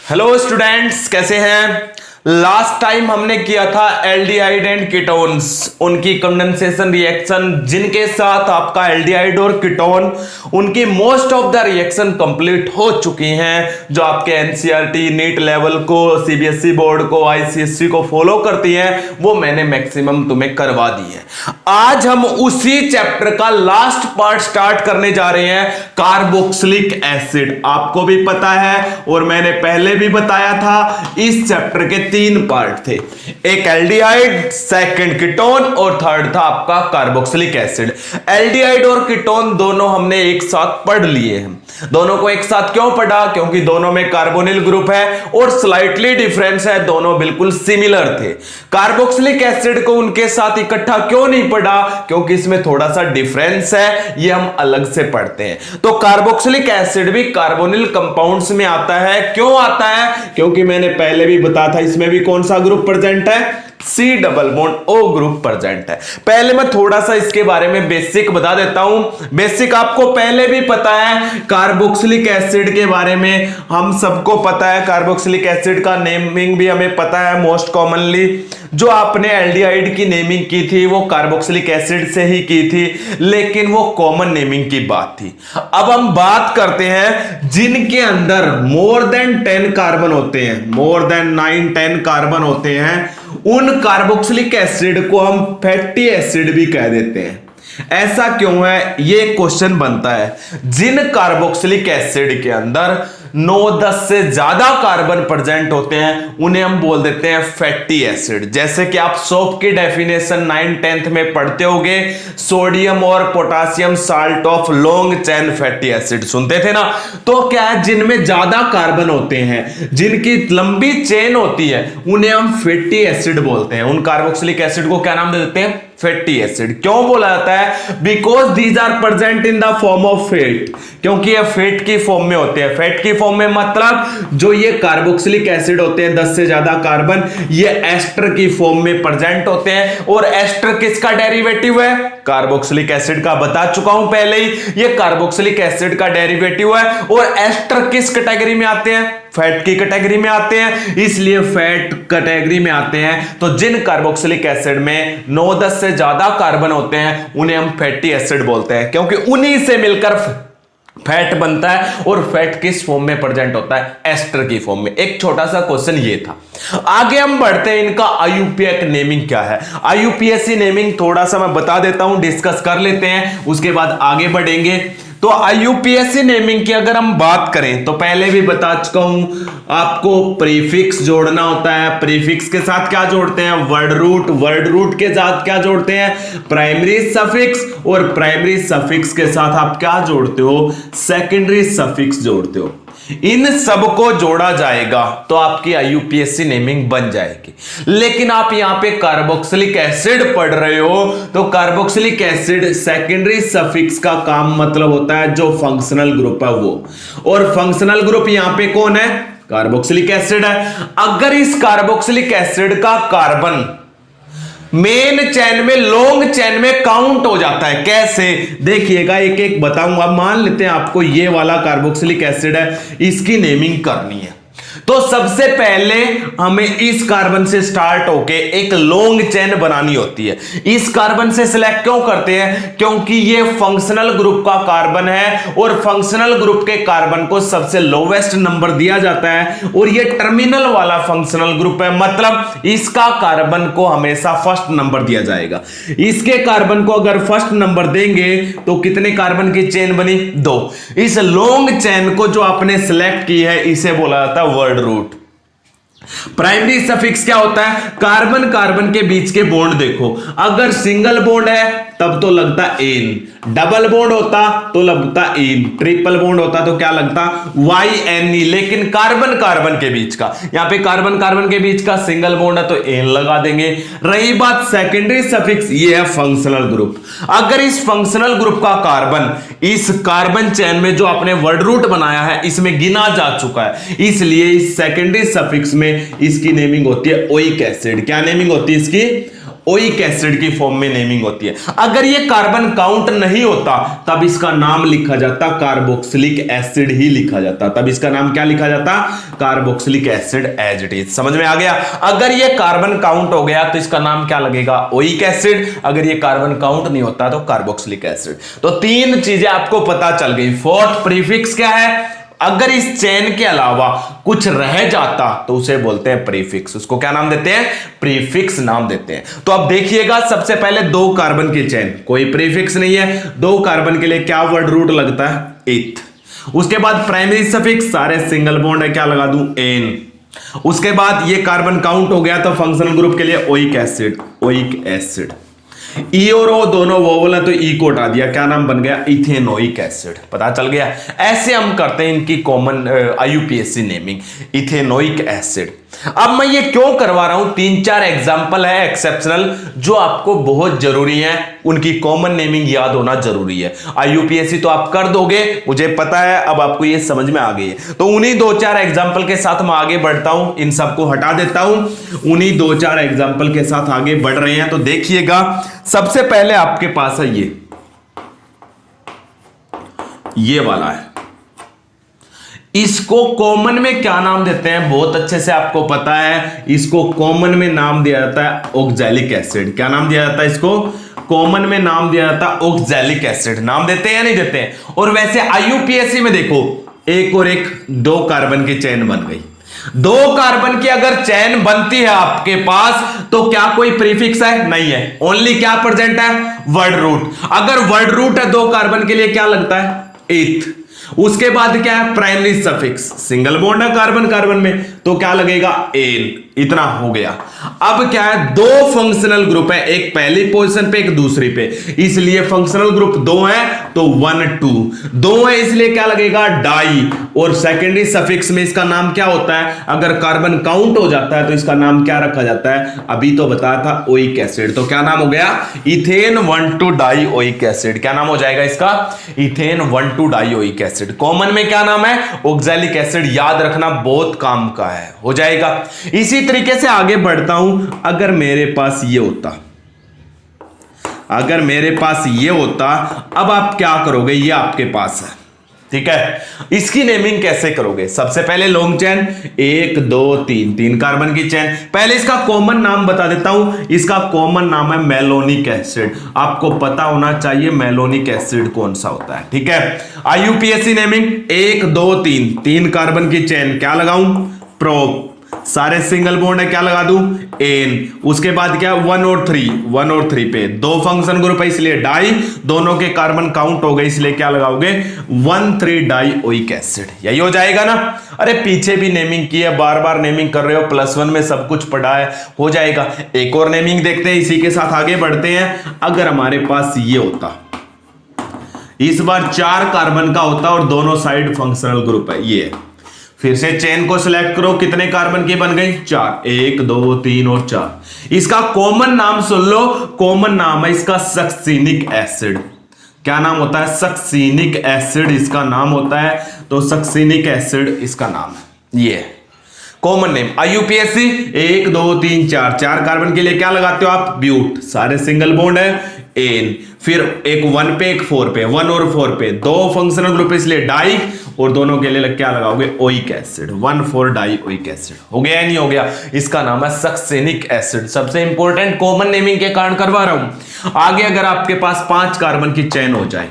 Hello students, कैसे हैं। Last time हमने किया था एल्डिहाइड एंड कीटोन्स, उनकी कंडेंसेशन रिएक्शन, जिनके साथ आपका एल्डिहाइड और कीटोन उनकी most of the reaction complete हो चुकी हैं, जो आपके एनसीईआरटी नीट लेवल को, सीबीएसई बोर्ड को, आईसीएसई को फॉलो करती हैं, वो मैंने मैक्सिमम तुम्हें करवा दी है। आज हम उसी चैप्टर का लास्ट पार्ट स्टार्ट करने जा रहे हैं, कार्बोक्सिलिक एसिड। आपको भी पता है और मैंने पहले भी बताया था, इस चैप्टर के 3 पार्ट थे, एक एल्डिहाइड, सेकंड कीटोन और थर्ड था आपका कार्बोक्सिलिक एसिड। एल्डिहाइड और कीटोन दोनों हमने एक साथ पढ़ लिए हैं। दोनों को एक साथ क्यों पढ़ा? क्योंकि दोनों में कार्बोनिल ग्रुप है और स्लाइटली डिफरेंस है, दोनों बिल्कुल सिमिलर थे। कार्बोक्सिलिक एसिड को उनके साथ इकट्ठा क्यों नहीं पढ़ा? क्योंकि इसमें थोड़ा सा डिफरेंस है, ये हम अलग से पढ़ते हैं। तो कार्बोक्सिलिक एसिड भी कार्बोनिल कंपाउंड्स में आता है। क्यों आता है? क्योंकि मैंने पहले भी बताया था, इसमें भी कौन सा ग्रुप प्रेजेंट है? C double bond O group present है। पहले मैं थोड़ा सा इसके बारे में बेसिक बता देता हूं। बेसिक आपको पहले भी पता है, कार्बोक्सिलिक एसिड के बारे में हम सबको पता है। कार्बोक्सिलिक एसिड का नेमिंग भी हमें पता है मोस्ट कॉमनली। जो आपने एल्डिहाइड की नेमिंग की थी वो कार्बोक्सिलिक एसिड से ही की थी, लेकिन वो कॉमन नेमिंग की बात थी। अब हम बात करते हैं जिनके अंदर मोर देन 10 कार्बन होते हैं, मोर देन 9-10 कार्बन होते हैं, उन कार्बोक्सिलिक एसिड को हम फैटी एसिड भी कह देते हैं। ऐसा क्यों है, ये क्वेश्चन बनता है। जिन कार्बोक्सिलिक एसिड के अंदर 9-10 से ज्यादा कार्बन प्रेजेंट होते हैं, उन्हें हम बोल देते हैं फैटी एसिड। जैसे कि आप सोप की डेफिनेशन 9th-10th में पढ़ते होंगे, सोडियम और potassium salt of long chain fatty acid सुनते थे ना। तो क्या है, जिनमें ज्यादा कार्बन होते हैं, जिनकी लंबी चेन होती है, उन्हें हम फैटी एसिड बोलते हैं। उन कार्बोक्सिलिक एसिड को क्या नाम दे देते हैं? Fatty acid. क्यों बोला जाता है? Because these are present in the form of fat, क्योंकि ये फैट की फॉर्म में होते हैं। फैट की फॉर्म में मतलब जो ये कार्बोक्सिलिक एसिड होते हैं 10 से ज्यादा कार्बन, ये एस्टर की फॉर्म में प्रेजेंट होते हैं। और एस्टर किसका डेरिवेटिव है? कार्बोक्सिलिक एसिड का। बता चुका हूं पहले ही, ये कार्बोक्सिलिक एसिड का डेरिवेटिव है। और एस्टर किस कैटेगरी में आते हैं? फैट की कैटेगरी में आते हैं, इसलिए फैट कैटेगरी में आते हैं। तो जिन कार्बोक्सिलिक एसिड में 9-10 से ज्यादा कार्बन होते हैं, उन्हें हम फैटी एसिड बोलते हैं, क्योंकि उन्हीं से मिलकर फैट बनता है। और फैट किस फॉर्म में प्रेजेंट होता है? एस्टर की फॉर्म में। एक छोटा सा क्वेश्चन ये था। आगे हम बढ़ते हैं, इनका आईयूपीएक नेमिंग क्या है। आईयूपीएसी नेमिंग थोड़ा सा मैं बता देता हूं, डिस्कस कर लेते हैं, उसके बाद आगे बढ़ेंगे। तो आईयूपीएसी नेमिंग की अगर हम बात करें, तो पहले भी बता चुका हूं, आपको प्रीफिक्स जोड़ना होता है। प्रीफिक्स के साथ क्या जोड़ते हैं? Word root. वर्ड रूट के साथ क्या जोड़ते हैं? Primary suffix. और प्राइमरी सफिक्स के साथ आप क्या जोड़ते हो? सेकेंडरी सफिक्स जोड़ते हो। इन सबको जोड़ा जाएगा तो आपकी आईयूपीएसी नेमिंग बन जाएगी। लेकिन आप यहां पे कार्बोक्सिलिक एसिड पढ़ रहे हो, तो कार्बोक्सिलिक एसिड सेकेंडरी सफिक्स का काम मतलब होता है जो फंक्शनल ग्रुप है वो। और फंक्शनल ग्रुप यहां पे कौन है? कार्बोक्सिलिक एसिड है। अगर इस कार्बोक्सिलिक एसिड का कार्बन मेन चेन में, लॉन्ग चेन में काउंट हो जाता है, कैसे? देखिएगा, एक एक बताऊंगा। मान लेते हैं आपको ये वाला कार्बोक्सिलिक एसिड है, इसकी नेमिंग करनी है। तो सबसे पहले हमें इस कार्बन से स्टार्ट होके एक लॉन्ग चेन बनानी होती है। इस कार्बन से सिलेक्ट क्यों करते हैं? क्योंकि ये फंक्शनल ग्रुप का कार्बन है, और फंक्शनल ग्रुप के कार्बन को सबसे लोवेस्ट नंबर दिया जाता है। और ये टर्मिनल वाला फंक्शनल ग्रुप है, मतलब इसका कार्बन को हमेशा फर्स्ट नंबर दिया जाएगा। इसके कार्बन को अगर फर्स्ट नंबर देंगे तो कितने कार्बन की चेन बनी? 2। इस लॉन्ग चेन को जो आपने सिलेक्ट की है, इसे बोला जाता है वर्ड रूट। प्राइमरी सफिक्स क्या होता है? कार्बन कार्बन के बीच के बॉन्ड देखो, अगर सिंगल बॉन्ड है तब तो लगता एन, डबल बॉन्ड होता तो लगता इन, ट्रिपल बॉन्ड होता तो क्या लगता? YNE। लेकिन कार्बन कार्बन के बीच का, यहां पे कार्बन कार्बन के बीच का सिंगल बॉन्ड है तो एन लगा देंगे। रही बात सेकेंडरी सफिक्स, ये है फंक्शनल ग्रुप। अगर इस फंक्शनल ग्रुप का कार्बन इस कार्बन चेन में जो आपने वर्ड रूट बनाया है, इसमें गिना जा चुका है, इसलिए इस सेकेंडरी सफिक्स में इसकी नेमिंग होती है ओइक एसिड। क्या नेमिंग होती है इसकी? ओइक एसिड की फॉर्म में नेमिंग होती है। अगर ये कार्बन काउंट नहीं होता तब इसका नाम लिखा जाता कार्बोक्सिलिक एसिड ही लिखा जाता, तब इसका नाम क्या लिखा जाता, carboxylic acid as it is. समझ में आ गया। अगर ये कार्बन काउंट हो गया तो इसका नाम क्या लगेगा, ओइक एसिड। अगर ये कार्बन काउंट नहीं होता तो कार्बोक्सिलिक एसिड। तो तीन चीजें आपको पता चल गई। फोर्थ, प्रीफिक्स क्या है, अगर इस चेन के अलावा कुछ रह जाता तो उसे बोलते हैं प्रीफिक्स। उसको क्या नाम देते हैं, प्रीफिक्स नाम देते हैं। तो अब देखिएगा, सबसे पहले दो कार्बन की चेन, कोई प्रीफिक्स नहीं है, दो कार्बन के लिए क्या वर्ड रूट लगता है, इथ। उसके बाद प्राइमरी सफिक्स, सारे सिंगल बॉन्ड है, क्या लगा दूं, एन। उसके बाद ये कार्बन काउंट हो गया तो फंक्शनल ग्रुप के लिए ओइक एसिड, ओइक एसिड। ई और ओ दोनों वोवल है तो ई को हटा दिया, क्या नाम बन गया, इथेनोइक एसिड। पता चल गया। ऐसे हम करते हैं इनकी कॉमन आईयूपीएससी नेमिंग, इथेनोइक एसिड। अब मैं ये क्यों करवा रहा हूं, तीन चार एग्जांपल है एक्सेप्शनल जो आपको बहुत जरूरी है, उनकी कॉमन नेमिंग याद होना जरूरी है। आईयूपीएससी तो आप कर दोगे, मुझे पता है, अब आपको ये समझ में आ गई है। तो उन्हीं दो चार एग्जांपल के साथ मैं आगे बढ़ता हूं, इन सबको हटा देता हूं, उन्हीं दो चार एग्जांपल के साथ आगे बढ़ रहे हैं। तो देखिएगा, सबसे पहले आपके पास है ये वाला है, इसको कॉमन में क्या नाम देते हैं, बहुत अच्छे से आपको पता है। इसको कॉमन में नाम दिया जाता है ऑक्सैलिक एसिड। क्या नाम दिया जाता है इसको, कॉमन में नाम दिया जाता है ऑक्सैलिक एसिड। नाम देते हैं या नहीं देते हैं। और वैसे आईयूपीएससी में देखो, एक और एक दो कार्बन की चेन बन गई। दो कार्बन की अगर चेन बनती है आपके पास तो क्या कोई प्रीफिक्स है, नहीं है, ओनली क्या प्रेजेंट है, वर्ड रूट। अगर वर्ड रूट है दो कार्बन के लिए क्या लगता है, इथ। उसके बाद क्या है, प्राइमरी सफिक्स, सिंगल बॉन्ड है कार्बन कार्बन में तो क्या लगेगा, एन। इतना हो गया। अब क्या है, दो फंक्शनल ग्रुप है, एक पहली पोजीशन पे एक दूसरी पे, इसलिए फंक्शनल ग्रुप दो है तो 1 2, दो है इसलिए क्या लगेगा, डाई। और सेकेंडरी सफिक्स में इसका नाम क्या होता है, अगर कार्बन काउंट हो जाता है तो इसका नाम क्या रखा जाता है, अभी तो बताया था, ओइक एसिड। तो क्या नाम हो गया, इथेन 1,2 डाई ओइक एसिड। क्या नाम हो जाएगा इसका, ethane 1,2 die oic acid. Common में क्या नाम है, ऑक्सैलिक एसिड। याद रखना बहुत काम का है, हो जाएगा। इसी तरीके से आगे बढ़ता हूं, अगर मेरे पास ये होता, अगर मेरे पास ये होता, अब आप क्या करोगे, ये आपके पास है, ठीक है। इसकी नेमिंग कैसे करोगे, सबसे पहले लॉन्ग चेन, 1 2 3, 3 कार्बन की चेन। पहले इसका कॉमन नाम बता देता हूं, इसका कॉमन नाम है मेलोनिक एसिड। आपको पता होना चाहिए मेलोनिक एसिड कौन सा होता है, ठीक है। आईयूपीएससी नेमिंग 1 2 3, 3 कार्बन की चेन, क्या लगाऊं, प्रो। सारे सिंगल बॉन्ड है, क्या लगा दूं, एन। उसके बाद क्या, 1 और 3 पे दो फंक्शन ग्रुप है इसलिए डाई, दोनों के कार्बन काउंट हो गए इसलिए क्या लगाओगे, 1,3 डाई ओइक एसिड। यही हो जाएगा ना। अरे पीछे भी नेमिंग की है, बार बार नेमिंग कर रहे हो, +1 में सब कुछ पढ़ा है, हो जाएगा। एक और नेमिंग देखते हैं, इसी के साथ आगे बढ़ते हैं। अगर हमारे पास ये होता, इस बार 4 कार्बन का होता और दोनों साइड फंक्शनल ग्रुप है, ये फिर से चेन को सिलेक्ट करो, कितने कार्बन की बन गई, 4, 1 2 3 और 4। इसका कॉमन नाम सुन लो, कॉमन नाम है इसका सक्सिनिक एसिड। क्या नाम होता है, सक्सिनिक एसिड इसका नाम होता है। तो सक्सिनिक एसिड इसका नाम है, ये कॉमन नेम। आईयूपीएससी 1 2 3 4, 4 कार्बन के लिए क्या लगाते हो आप, ब्यूट। सारे सिंगल बॉन्ड है, एन। फिर एक 1 पे एक 4 पे, 1 और 4 पे दो फंक्शनल ग्रुप इसलिए डाई, और दोनों के लिए क्या लगाओगे, oic acid, 1,4 die oic acid. हो गया या नहीं हो गया, इसका नाम है सक्सेनिक एसिड। सबसे इंपॉर्टेंट कॉमन नेमिंग के कारण करवा रहा हूं। आगे अगर आपके पास 5 कार्बन की चेन हो जाए,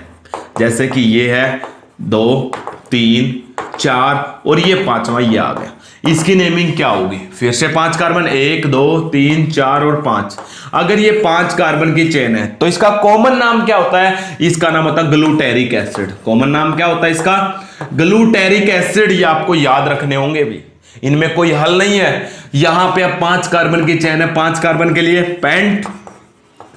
जैसे कि ये है 2 3 4 और ये 5वां ये आ गया, इसकी नेमिंग क्या होगी, फिर से 5 कार्बन, 1 2 3 4 और 5। अगर ये 5 कार्बन की चेन है तो इसका कॉमन नाम क्या होता है, इसका नाम होता है ग्लूटेरिक एसिड। कॉमन नाम क्या होता है इसका, ग्लूटेरिक एसिड। ये आपको याद रखने होंगे भी, इनमें कोई हल नहीं है। यहां पे अब 5 कार्बन की चेन है, 5 कार्बन के लिए पेंट,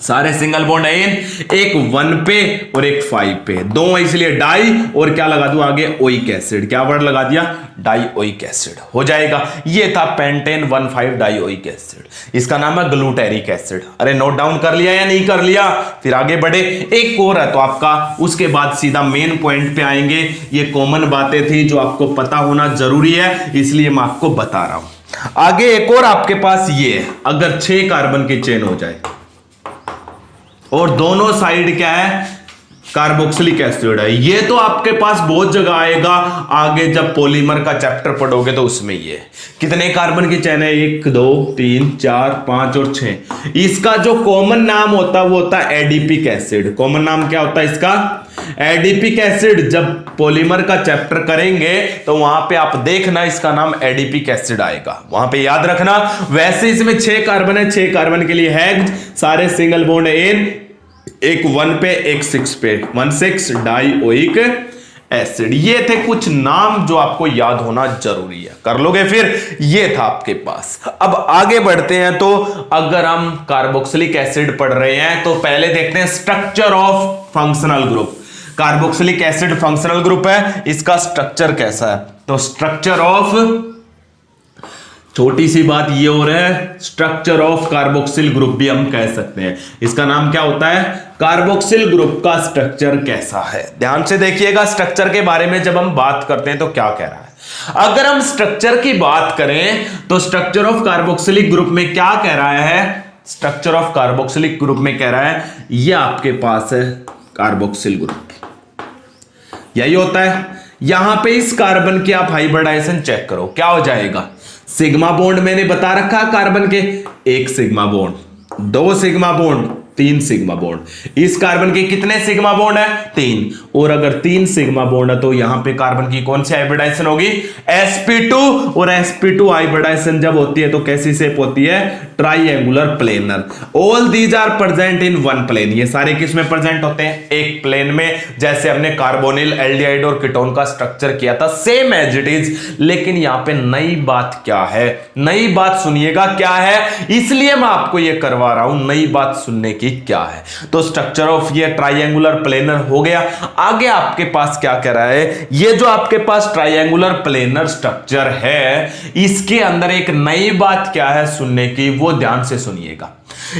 सारे सिंगल बॉन्ड एन, एक 1 पे और एक 5 पे, दो इसलिए डाई, और क्या लगा दूं आगे, ओइक एसिड। क्या वर्ड लगा दिया, डाई ओइक एसिड। हो जाएगा, ये था पेंटेन 1,5 डाई ओइक एसिड, इसका नाम है ग्लूटेरिक एसिड। अरे नोट डाउन कर लिया या नहीं कर लिया, फिर आगे बढ़े। एक और है तो आपका, उसके बाद सीधा मेन पॉइंट पे आएंगे। ये कॉमन बातें थी जो आपको पता होना जरूरी है, इसलिए मैं आपको बता रहा हूं। आगे एक और आपके पास ये है, अगर 6 कार्बन की चेन हो जाए, और दोनों साइड क्या है, कार्बोक्सिलिक एसिड है। ये तो आपके पास बहुत जगह आएगा, आगे जब पॉलीमर का चैप्टर पढ़ोगे तो उसमें ये कितने कार्बन की चेन है, 1 2 3 4 5 और 6। इसका जो कॉमन नाम होता है वो होता है एडिपिक एसिड। कॉमन नाम क्या होता है इसका, एडिपिक एसिड। जब पॉलीमर का चैप्टर करेंगे तो वहां पे आप देखना इसका नाम एडिपिक एसिड आएगा, वहां पे याद रखना। वैसे इसमें 6 कार्बन है, 6 कार्बन के लिए हेक्स, सारे सिंगल बॉन्ड एन, एक 1 पे एक 6 पे, 1,6 डाइओइक एसिड। ये थे कुछ नाम जो आपको याद होना जरूरी है, कर लोगे फिर। ये था आपके पास। अब आगे बढ़ते हैं। तो अगर हम कार्बोक्सिलिक एसिड पढ़ रहे हैं तो पहले देखते हैं structure of functional group. Carboxylic acid functional group है, इसका स्ट्रक्चर कैसा है। तो स्ट्रक्चर ऑफ, छोटी सी बात ये हो रहा है, स्ट्रक्चर ऑफ कार्बोक्सिल ग्रुप भी हम कह सकते हैं। इसका नाम क्या होता है, कार्बोक्सिल ग्रुप का स्ट्रक्चर कैसा है। ध्यान से देखिएगा, स्ट्रक्चर के बारे में जब हम बात करते हैं तो क्या कह रहा है। अगर हम स्ट्रक्चर की बात करें तो स्ट्रक्चर ऑफ कार्बोक्सिलिक ग्रुप में क्या कह रहा है, स्ट्रक्चर ऑफ कार्बोक्सिलिक ग्रुप में कह रहा है ये आपके पास है कार्बोक्सिल ग्रुप, यही होता है। यहां पे इस कार्बन की आप हाइब्रिडाइजेशन चेक करो, क्या हो जाएगा। सिग्मा बॉन्ड मैंने बता रखा कार्बन के, 1 sigma bond, 2 sigma bond, 3 sigma bond. इस कार्बन के कितने सिग्मा बॉन्ड है, 3। और अगर 3 सिग्मा बॉन्ड है तो यहां पे कार्बन की कौन सी हाइब्रिडाइजेशन होगी, sp2। और sp2 हाइब्रिडाइजेशन जब होती है तो कैसी शेप होती है, triangular planar. All these are present in one plane. ये सारे किस में प्रेजेंट होते हैं, एक प्लेन में। जैसे हमने कार्बोनिल, एल्डिहाइड और कीटोन का स्ट्रक्चर किया था, सेम एज इट इज। लेकिन यहां पे नई बात क्या है, नई बात सुनिएगा क्या है, इसलिए मैं आपको ये करवा रहा हूं, नई बात सुनने की क्या है। तो स्ट्रक्चर ऑफ ये ट्राइएंगुलर प्लेनर हो गया। आगे आपके पास क्या कह रहा है, ये जो आपके पास ट्राइएंगुलर प्लेनर स्ट्रक्चर है, इसके अंदर एक नई बात क्या है सुनने की, वो ध्यान से सुनिएगा।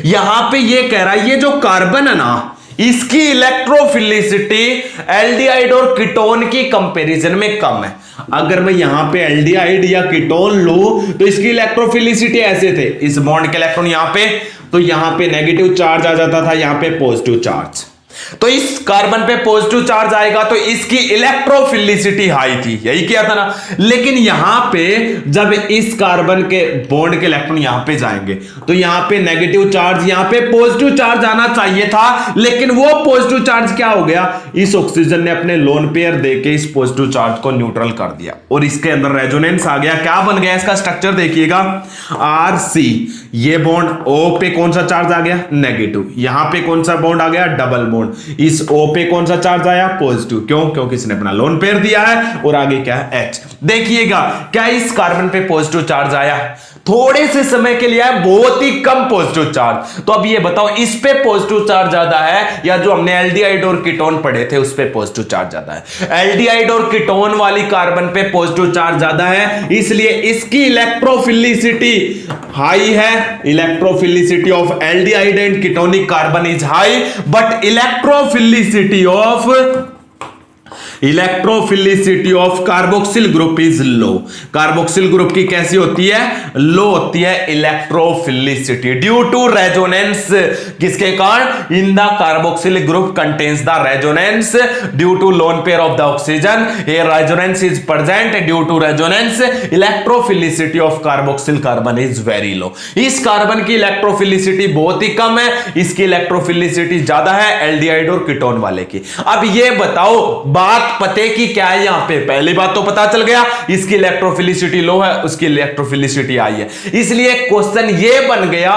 यहां पे ये कह रहा है ये जो कार्बन है ना, इसकी इलेक्ट्रोफिलिसिटी एल्डिहाइड और कीटोन की कंपैरिजन में कम है। अगर मैं यहां पे एल्डिहाइड या कीटोन लूं तो इसकी इलेक्ट्रोफिलिसिटी ऐसे थे, इस बॉन्ड के इलेक्ट्रॉन यहां पे, तो यहां पे नेगेटिव चार्ज आ जाता था, यहां पे पॉजिटिव चार्ज। तो इस कार्बन पे पॉजिटिव चार्ज आएगा तो इसकी इलेक्ट्रोफिलिसिटी हाई थी, यही किया था ना। लेकिन यहां पे जब इस कार्बन के बॉन्ड के इलेक्ट्रॉन यहां पे जाएंगे तो यहां पे नेगेटिव चार्ज, यहां पे पॉजिटिव चार्ज आना चाहिए था, लेकिन वो पॉजिटिव चार्ज क्या हो गया, इस ऑक्सीजन ने अपने लोन पेयर देके इस पॉजिटिव चार्ज को न्यूट्रल कर दिया और इसके अंदर रेजोनेंस आ गया। क्या बन गया इसका स्ट्रक्चर देखिएगा, RC। ये बॉन्ड O पे कौन सा चार्ज आ गया, नेगेटिव। यहां पे कौन सा बॉन्ड आ गया, डबल बॉन्ड। इस O पे कौन सा चार्ज आया, पॉजिटिव। क्यों, क्योंकि इसने अपना लोन पेयर दिया है। और आगे क्या है, H। देखिएगा क्या इस कार्बन पे पॉजिटिव चार्ज आया, थोड़े से समय के लिए है, बहुत ही कम पॉजिटिव चार्ज। तो अब ये बताओ इस पे पॉजिटिव चार्ज ज्यादा है या जो हमने एल्डिहाइड और कीटोन पढ़े थे उस पे पॉजिटिव चार्ज ज्यादा है। एल्डिहाइड और कीटोन वाली कार्बन पे पॉजिटिव चार्ज ज्यादा है, इसलिए इसकी इलेक्ट्रोफिलिसिटी हाई है। Electrophilicity of aldehyde and ketonic carbon is high, but electrophilicity of carboxyl group is low. Carboxyl group की कैसी होती है, लो होती है इलेक्ट्रोफिलिसिटी ड्यू टू रेजोनेंस। किसके कारण, in the carboxyl group contains the resonance due to lone pair of the oxygen. ये resonance is present due to resonance. Electrophilicity of carboxyl carbon is very low. इस carbon की electrophilicity बहुत ही कम है, इसकी electrophilicity ज्यादा है एल्डिहाइड और ketone वाले की। अब ये बताओ बात पते की क्या है, यहां पे पहली बात तो पता चल गया, इसकी इलेक्ट्रोफिलिसिटी लो है, उसकी इलेक्ट्रोफिलिसिटी हाई है। इसलिए क्वेश्चन ये बन गया,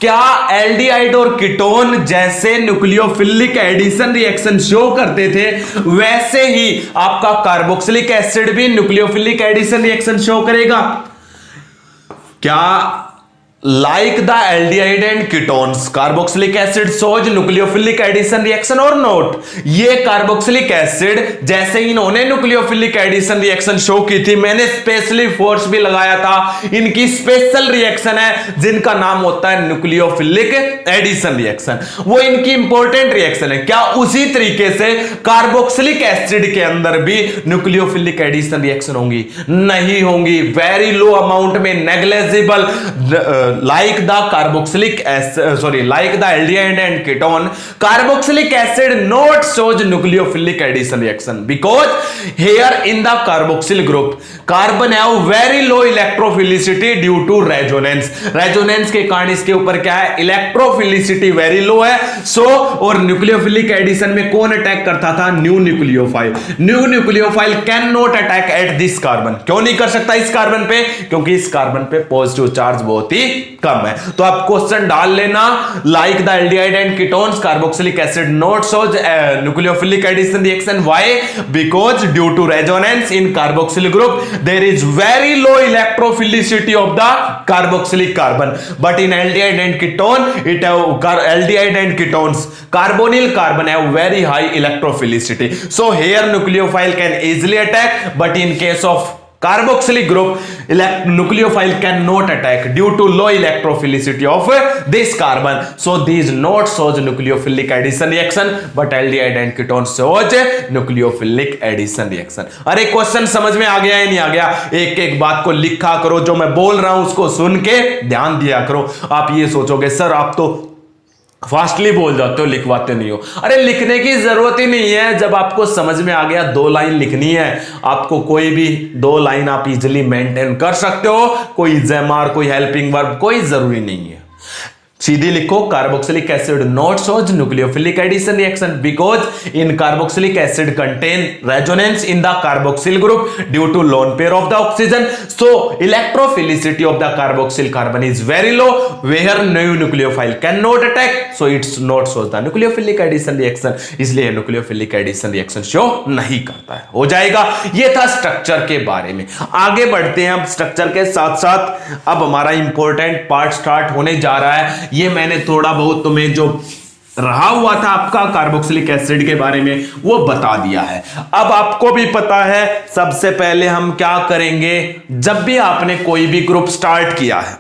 क्या एल्डिहाइड और कीटोन जैसे न्यूक्लियोफिलिक एडिशन रिएक्शन शो करते थे वैसे ही आपका कार्बोक्सिलिक एसिड भी न्यूक्लियोफिलिक एडिशन रिएक्शन शो करेगा क्या, like the aldehyde and ketones carboxylic acid shows nucleophilic addition reaction or not। ये कार्बोक्सिलिक एसिड जैसे इन्होंने न्यूक्लियोफिलिक एडिशन रिएक्शन शो की थी, मैंने स्पेशली फोर्स भी लगाया था, इनकी स्पेशल रिएक्शन है जिनका नाम होता है न्यूक्लियोफिलिक एडिशन रिएक्शन। वो इनकी इंपॉर्टेंट रिएक्शन है। क्या उसी तरीके से कार्बोक्सिलिक एसिड के अंदर भी न्यूक्लियोफिलिक एडिशन रिएक्शन होंगी, नहीं होंगी, वेरी लो अमाउंट में, negligible like the carboxylic acid, like the aldehyde and ketone, carboxylic acid not shows nucleophilic addition reaction because here in the carboxyl group carbon have very low electrophilicity due to resonance. resonance के कारण इसके ऊपर क्या है, electrophilicity very low है. सो और nucleophilic addition में कौन अटैक करता था, new nucleophile. New nucleophile can not attack at this carbon. क्यों नहीं कर सकता इस कार्बन पे, क्योंकि इस कार्बन पे पॉजिटिव चार्ज बहुत ही कम है. तो आप क्वेश्चन डाल लेना, like the aldehyde and ketones carboxylic acid not shows nucleophilic addition reaction. Why? Because due to resonance in carboxyl group there is very low electrophilicity of the carboxylic carbon, but in aldehyde and ketone it have aldehyde and ketones, carbonyl carbon have very high electrophilicity, so here nucleophile can easily attack, but in case of carboxylic group nucleophile cannot attack due to low electrophilicity of this carbon, so these not shows nucleophilic addition reaction but aldehyde and ketones shows nucleophilic addition reaction. अरे question समझ में आ गया है नहीं आ गया? एक एक बात को लिखा करो, जो मैं बोल रहा हूं उसको सुन के ध्यान दिया करो. आप ये सोचोगे सर आप तो फास्टली बोल जाते हो, लिखवाते नहीं हो. अरे लिखने की जरूरत ही नहीं है, जब आपको समझ में आ गया 2 लाइन लिखनी है, आपको कोई भी 2 लाइन आप इजीली मेंटेन कर सकते हो. कोई जेमार, कोई हेल्पिंग वर्ब, कोई जरूरी नहीं है. सीधी लिखो, carboxylic acid not shows nucleophilic addition reaction because in carboxylic acid contain resonance in the carboxyl group due to lone pair of the oxygen, so electrophilicity of the carboxyl carbon is very low where new nucleophile can not attack, so it's not shows the nucleophilic addition reaction, इसलिए nucleophilic addition reaction show नहीं करता है. हो जाएगा. ये था structure के बारे में. आगे बढ़ते हैं. अब स्ट्रक्चर के साथ साथ अब हमारा इंपॉर्टेंट पार्ट स्टार्ट होने जा रहा है. ये मैंने थोड़ा बहुत तुम्हें जो रहा हुआ था आपका कार्बोक्सिलिक एसिड के बारे में वो बता दिया है. अब आपको भी पता है सबसे पहले हम क्या करेंगे, जब भी आपने कोई भी ग्रुप स्टार्ट किया है,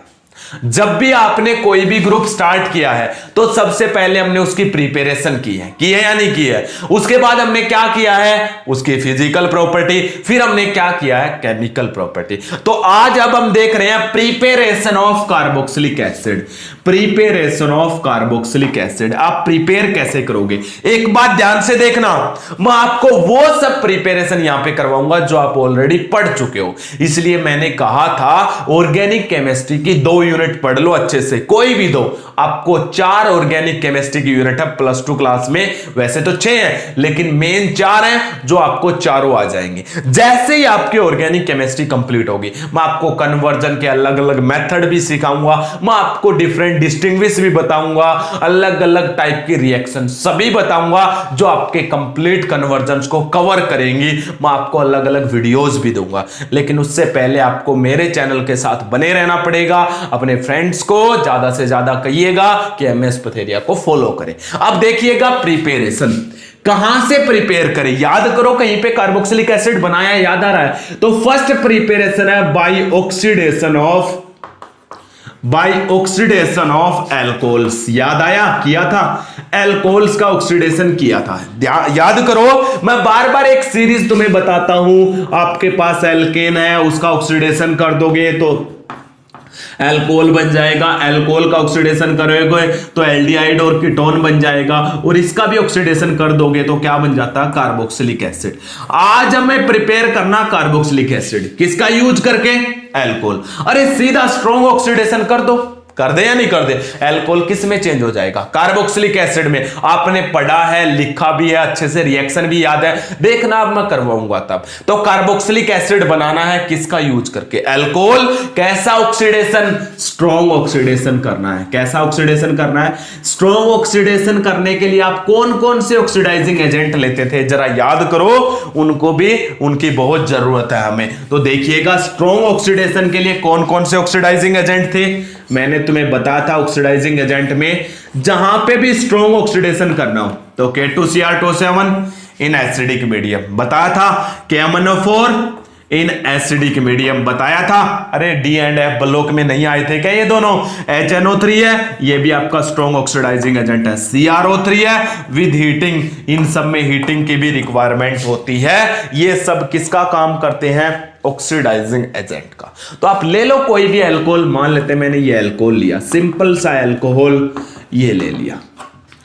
जब भी आपने कोई भी ग्रुप स्टार्ट किया है तो सबसे पहले हमने उसकी प्रिपरेशन की है या नहीं की है. उसके बाद हमने क्या किया है, उसकी फिजिकल प्रॉपर्टी, फिर हमने क्या किया है, केमिकल प्रॉपर्टी. तो आज अब हम देख रहे हैं preparation of carboxylic acid. Preparation of carboxylic acid आप प्रिपेयर कैसे करोगे, एक बात ध्यान से देखना. मैं आपको वो सब प्रिपरेशन यहां पे करवाऊंगा जो आप ऑलरेडी पढ़ चुके हो. इसलिए मैंने कहा था ऑर्गेनिक केमिस्ट्री की 2 यूनिट पढ़ लो अच्छे से, कोई भी दो. आपको 4 ऑर्गेनिक केमिस्ट्री की यूनिट है +2 क्लास में, वैसे तो 6 हैं लेकिन मेन 4 हैं जो आपको चारों आ जाएंगे. जैसे ही आपकी ऑर्गेनिक केमिस्ट्री कंप्लीट होगी मैं आपको कन्वर्जन के अलग अलग मेथड भी सिखाऊंगा, मैं आपको डिफरेंट डिस्टिंग्विश भी बताऊंगा, अलग अलग टाइप की रिएक्शन सभी बताऊंगा जो आपके कंप्लीट कन्वर्जन को कवर करेंगी. मैं आपको अलग अलग वीडियोस भी दूंगा, लेकिन उससे पहले आपको मेरे चैनल के साथ बने रहना पड़ेगा. अपने फ्रेंड्स को ज्यादा से ज्यादा कहिएगा कि एमएस पथेरिया को फॉलो करें. अब देखिएगा प्रिपरेशन कहां से प्रिपेयर करें, याद करो कहीं पे कार्बोक्सिलिक एसिड बनाया याद आ रहा है. तो फर्स्ट प्रिपरेशन है बाय ऑक्सीडेशन ऑफ एल्कोहल्स. याद आया, किया था, एल्कोहल्स का ऑक्सीडेशन किया था. याद करो, मैं बार बार एक सीरीज तुम्हें बताता हूं. आपके पास एल्केन है, उसका ऑक्सीडेशन कर दोगे तो एल्कोहल बन जाएगा. एल्कोहल का ऑक्सीडेशन करोगे तो एल्डिहाइड और कीटोन बन जाएगा, और इसका भी ऑक्सीडेशन कर दोगे तो क्या बन जाता है, कार्बोक्सिलिक एसिड. आज हमें प्रिपेयर करना कार्बोक्सिलिक एसिड, किसका यूज करके, एल्कोहल. अरे सीधा स्ट्रॉन्ग ऑक्सीडेशन कर दो, कर दे या नहीं कर दे. एल्कोहल किस में चेंज हो जाएगा, कार्बोक्सिलिक एसिड में. आपने पढ़ा है, लिखा भी है अच्छे से, रिएक्शन भी याद है, देखना अब मैं करवाऊंगा तब. तो कार्बोक्सिलिक एसिड बनाना है किसका यूज करके, एल्कोहल. कैसा ऑक्सीडेशन, स्ट्रॉन्ग ऑक्सीडेशन करना है. कैसा ऑक्सीडेशन करना है, स्ट्रॉन्ग ऑक्सीडेशन करने के लिए आप कौन कौन से ऑक्सीडाइजिंग एजेंट लेते थे जरा याद करो, उनको भी उनकी बहुत जरूरत है हमें. तो देखिएगा स्ट्रॉन्ग ऑक्सीडेशन के लिए कौन कौन से ऑक्सीडाइजिंग एजेंट थे. मैंने तुम्हें बताया था ऑक्सीडाइजिंग एजेंट में जहां पे भी स्ट्रॉन्ग ऑक्सीडेशन करना हो तो K2Cr2O7 इन एसिडिक मीडियम बताया था, KMnO4 इन एसिडिक मीडियम बताया था. अरे D एंड F ब्लॉक में नहीं आए थे क्या ये दोनों, HNO3 है, ये भी आपका स्ट्रॉन्ग ऑक्सीडाइजिंग एजेंट है. CrO3 है विद हीटिंग, इन सब में हीटिंग की भी रिक्वायरमेंट होती है. ये सब किसका काम करते हैं, ऑक्सीडाइजिंग एजेंट का। तो आप ले लो कोई भी अल्कोहल, मान लेते हैं मैंने ये अल्कोहल लिया, सिंपल सा अल्कोहल ये ले लिया,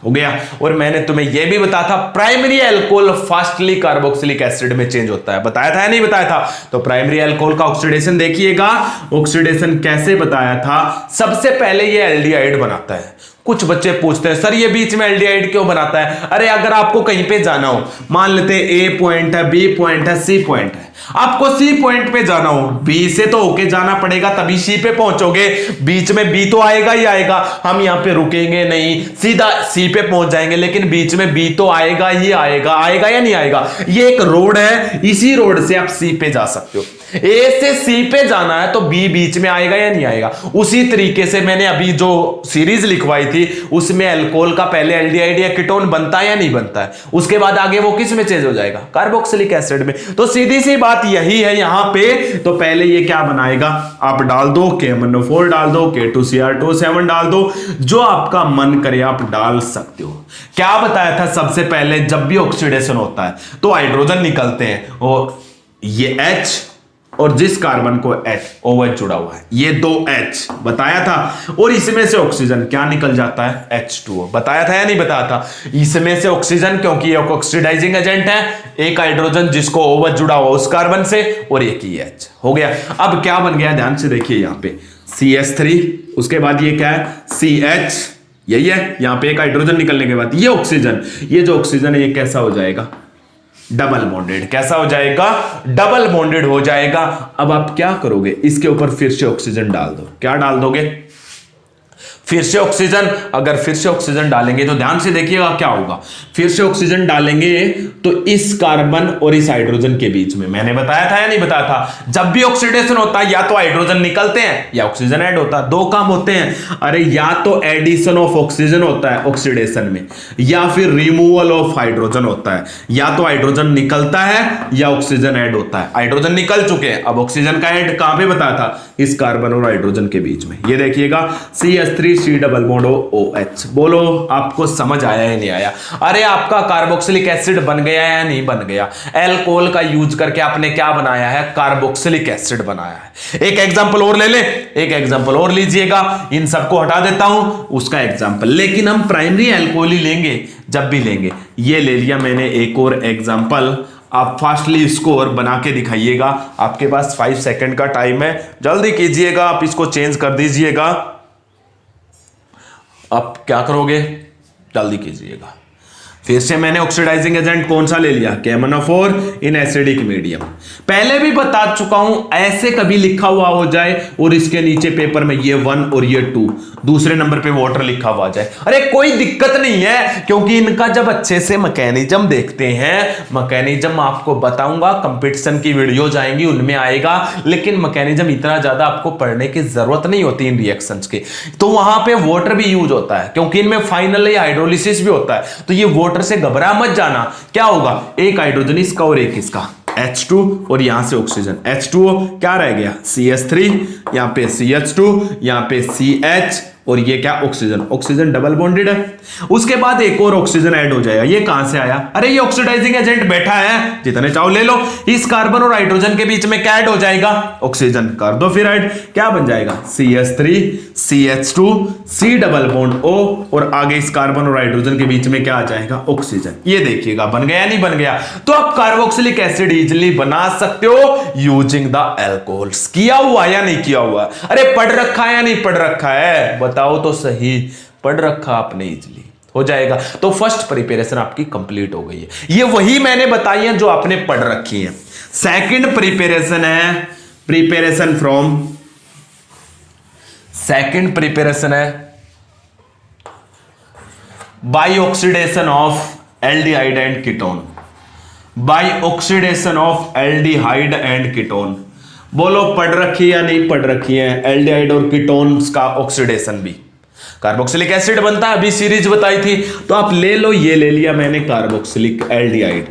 हो गया। और मैंने तुम्हें यह भी बताया था primary alcohol fastly carboxylic acid में चेंज होता है, बताया था या नहीं बताया था? तो प्राइमरी अल्कोहल का ऑक्सीडेशन देखिएगा, ऑक्सीडेशन कैसे बताया था। सबसे पहले ये एल्डिहाइड बनाता है। कुछ बच्चे पूछते हैं सर ये बीच में एल्डिहाइड क्यों बनाता है? अरे अगर आपको कहीं पे जाना हो, मान लेते हैं ए पॉइंट है, बी पॉइंट है, सी पॉइंट है, आपको सी पॉइंट पे जाना हो, बी से तो होके जाना पड़ेगा तभी सी पे पहुंचोगे, बीच में बी तो आएगा ही आएगा, हम यहां पे रुकेंगे नहीं, सीधा सी पे पहुंच जाएंगे, लेकिन बीच में बी तो आएगा ही आएगा, आएगा या नहीं आएगा? ये एक रोड है, इसी रोड से आप सी पे जा सकते हो। ए से सी पे जाना है तो बी बीच में आएगा या नहीं आएगा? उसी तरीके से मैंने अभी जो सीरीज लिखवाई थी उसमें अल्कोहल का पहले एल्डिहाइड या कीटोन बनता है या नहीं बनता है, उसके बाद आगे वो किस में चेंज हो जाएगा? कार्बोक्सिलिक एसिड में। तो सीधी सी बात यही है यहां पे। तो पहले ये क्या बनाएगा, आप डाल दो KMnO4 डाल दो, K2Cr2O7 डाल दो, जो आपका मन करे आप डाल सकते हो। क्या बताया था सबसे पहले, जब भी ऑक्सीडेशन होता है तो हाइड्रोजन निकलते हैं और ये H और जिस कार्बन को H OH जुड़ा हुआ है ये दो H बताया था, और इसमें से ऑक्सीजन क्या निकल जाता है? H2O। बताया था या नहीं बताया था? इसमें से ऑक्सीजन, क्योंकि ये ऑक्सीडाइजिंग एजेंट है, एक हाइड्रोजन जिसको OH जुड़ा हुआ उस कार्बन से और एक ही H, हो गया। अब क्या बन गया ध्यान से देखिए, यहां पे CH3, उसके बाद ये क्या है CH, यही है, यहां पे एक हाइड्रोजन निकलने के बाद ये ऑक्सीजन, ये जो ऑक्सीजन है ये कैसा हो जाएगा? Double bonded. कैसा हो जाएगा? डबल बॉन्डेड हो जाएगा। अब आप क्या करोगे, इसके ऊपर फिर से ऑक्सीजन डाल दो। क्या डाल दोगे? फिर से ऑक्सीजन। अगर फिर से ऑक्सीजन डालेंगे तो ध्यान से देखिएगा क्या होगा। फिर से ऑक्सीजन डालेंगे तो इस कार्बन और इस हाइड्रोजन के बीच में, मैंने बताया था या नहीं बताया था, जब भी ऑक्सीडेशन होता है या तो हाइड्रोजन निकलते हैं या ऑक्सीजन ऐड होता है। दो काम होते हैं, अरे या तो एडिशन ऑफ ऑक्सीजन होता है ऑक्सीडेशन में, या फिर रिमूवल ऑफ हाइड्रोजन होता है। या तो हाइड्रोजन निकलता है या ऑक्सीजन ऐड होता है। हाइड्रोजन निकल चुके हैं, अब ऑक्सीजन का ऐड कहां पे बताया था? इस कार्बन और हाइड्रोजन के बीच में। ये देखिएगा CH3 C double bond OH। बोलो आपको समझ आया या नहीं आया? अरे आपका कार्बोक्सिलिक एसिड बन गया या नहीं बन गया? अल्कोहल का यूज करके आपने क्या बनाया है? कार्बोक्सिलिक एसिड बनाया है। एक एग्जांपल और ले ले, एक एग्जांपल और लीजिएगा, इन सबको हटा देता हूं उसका एग्जांपल, लेकिन हम प्राइमरी अल्कोहल ही लेंगे जब भी लेंगे। ये ले लिया मैंने एक और एग्जांपल, आप फास्टली स्कोर बना के दिखाइएगा। आपके पास 5 सेकंड का टाइम है, जल्दी कीजिएगा, आप इसको चेंज कर दीजिएगा। आप क्या करोगे? जल्दी कीजिएगा। फिर से मैंने ऑक्सीडाइजिंग एजेंट कौन सा ले लिया? KMnO4 in acidic medium. पहले भी बता चुका हूं, ऐसे कभी लिखा हुआ हो जाए और इसके नीचे पेपर में ये 1 और ये 2, दूसरे नंबर पे वाटर लिखा हुआ जाए, अरे कोई दिक्कत नहीं है, क्योंकि इनका जब अच्छे से मैकेनिज्म देखते हैं, मैकेनिज्म आपको बताऊंगा, कंपटीशन की वीडियो जाएंगी उनमें आएगा, लेकिन मैकेनिज्म इतना ज्यादा आपको पढ़ने की जरूरत नहीं होती इन रिएक्शंस के। तो वहां पे वाटर भी यूज होता है, क्योंकि इनमें फाइनली हाइड्रोलिसिस भी होता है। तो ये वाटर से घबरा मत जाना, क्या होगा? एक हाइड्रोजन इसका और एक इसका, H2 और यहां से ऑक्सीजन H2O, क्या रह गया? CH3, यहां पे CH2, यहां पे CH, और ये क्या? ऑक्सीजन। ऑक्सीजन डबल बॉन्डेड है। उसके बाद एक और ऑक्सीजन ऐड हो जाएगा। ये कहां से आया? अरे ये ऑक्सीडाइजिंग एजेंट बैठा है, जितने चाहो ले लो। इस कार्बन और हाइड्रोजन के बीच में क्या ऐड हो जाएगा? ऑक्सीजन। कर दो फिर ऐड, क्या बन जाएगा? CH3 CH2 C double bond O, और आगे इस कार्बन और हाइड्रोजन के बीच में क्या आ जाएगा? ऑक्सीजन। ये देखिएगा बन गया नहीं बन गया? तो आप कार्बोक्सिलिक एसिड इजिली बना सकते हो यूजिंग द अल्कोहल्स। किया हुआ या नहीं किया हुआ? अरे पढ़ रखा है या नहीं पढ़ रखा है? बताओ तो सही, पढ़ रखा आपने, इजिली हो जाएगा। तो फर्स्ट प्रिपरेशन आपकी कंप्लीट हो गई है। ये वही मैंने बताई है जो आपने पढ़ रखी है। सेकंड प्रिपरेशन है, प्रिपरेशन फ्रॉम, सेकंड प्रिपरेशन है by oxidation of aldehyde and ketone, by oxidation of aldehyde and ketone. बोलो पढ़ रखी या नहीं पढ़ रखी है? एल्डिहाइड और कीटोन्स का ऑक्सीडेशन भी, कार्बोक्सिलिक एसिड बनता है, अभी सीरीज बताई थी। तो आप ले लो, ये ले लिया मैंने कार्बोक्सिलिक एल्डिहाइड,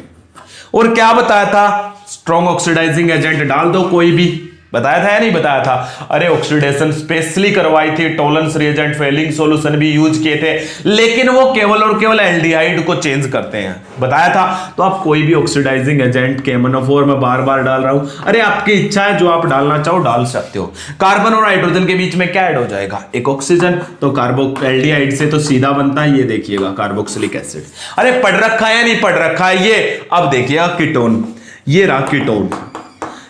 और क्या बताया था? स्ट्रॉन्ग ऑक्सीडाइजिंग एजेंट डाल दो कोई भी, बताया था या नहीं बताया था? अरे ऑक्सीडेशन स्पेशली करवाई थी, टॉलरेंस रिएजेंट, फेलिंग सॉल्यूशन भी यूज किए थे, लेकिन वो केवल और केवल एल्डिहाइड को चेंज करते हैं, बताया था। तो आप कोई भी ऑक्सीडाइजिंग एजेंट KMnO4 में बार बार डाल रहा हूं, अरे आपकी इच्छा है, जो आप डालना चाहो डाल सकते हो। कार्बन और हाइड्रोजन के बीच में क्या ऐड हो जाएगा? एक ऑक्सीजन, तो कार्बो एल्डिहाइड से तो सीधा बनता है, ये देखिएगा कार्बोक्सिलिक एसिड। अरे पढ़ रखा है या नहीं पढ़ रखा है ये? अब देखिएगा कीटोन, ये रहा कीटोन।